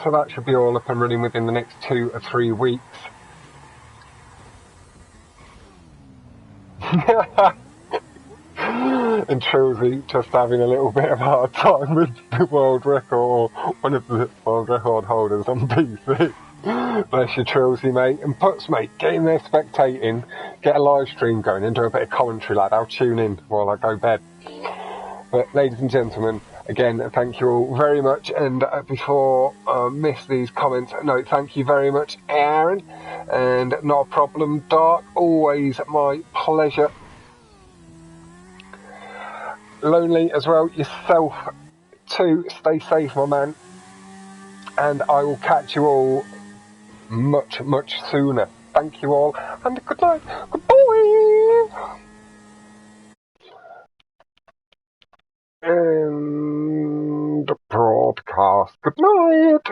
So that should be all up and running within the next 2 or 3 weeks. And Trilsy just having a little bit of a hard time with the world record, or one of the world record holders on PC. Bless you, Trilsy, mate. And Puts, mate, get in there spectating, get a live stream going and do a bit of commentary, lad. I'll tune in while I go bed. But ladies and gentlemen, again, thank you all very much. And before I miss these comments, no, thank you very much, Aaron. And not a problem, Dark. Always my pleasure. Lonely as well, yourself too. Stay safe, my man. And I will catch you all much, much sooner. Thank you all, and good night. Goodbye. And broadcast. Good night.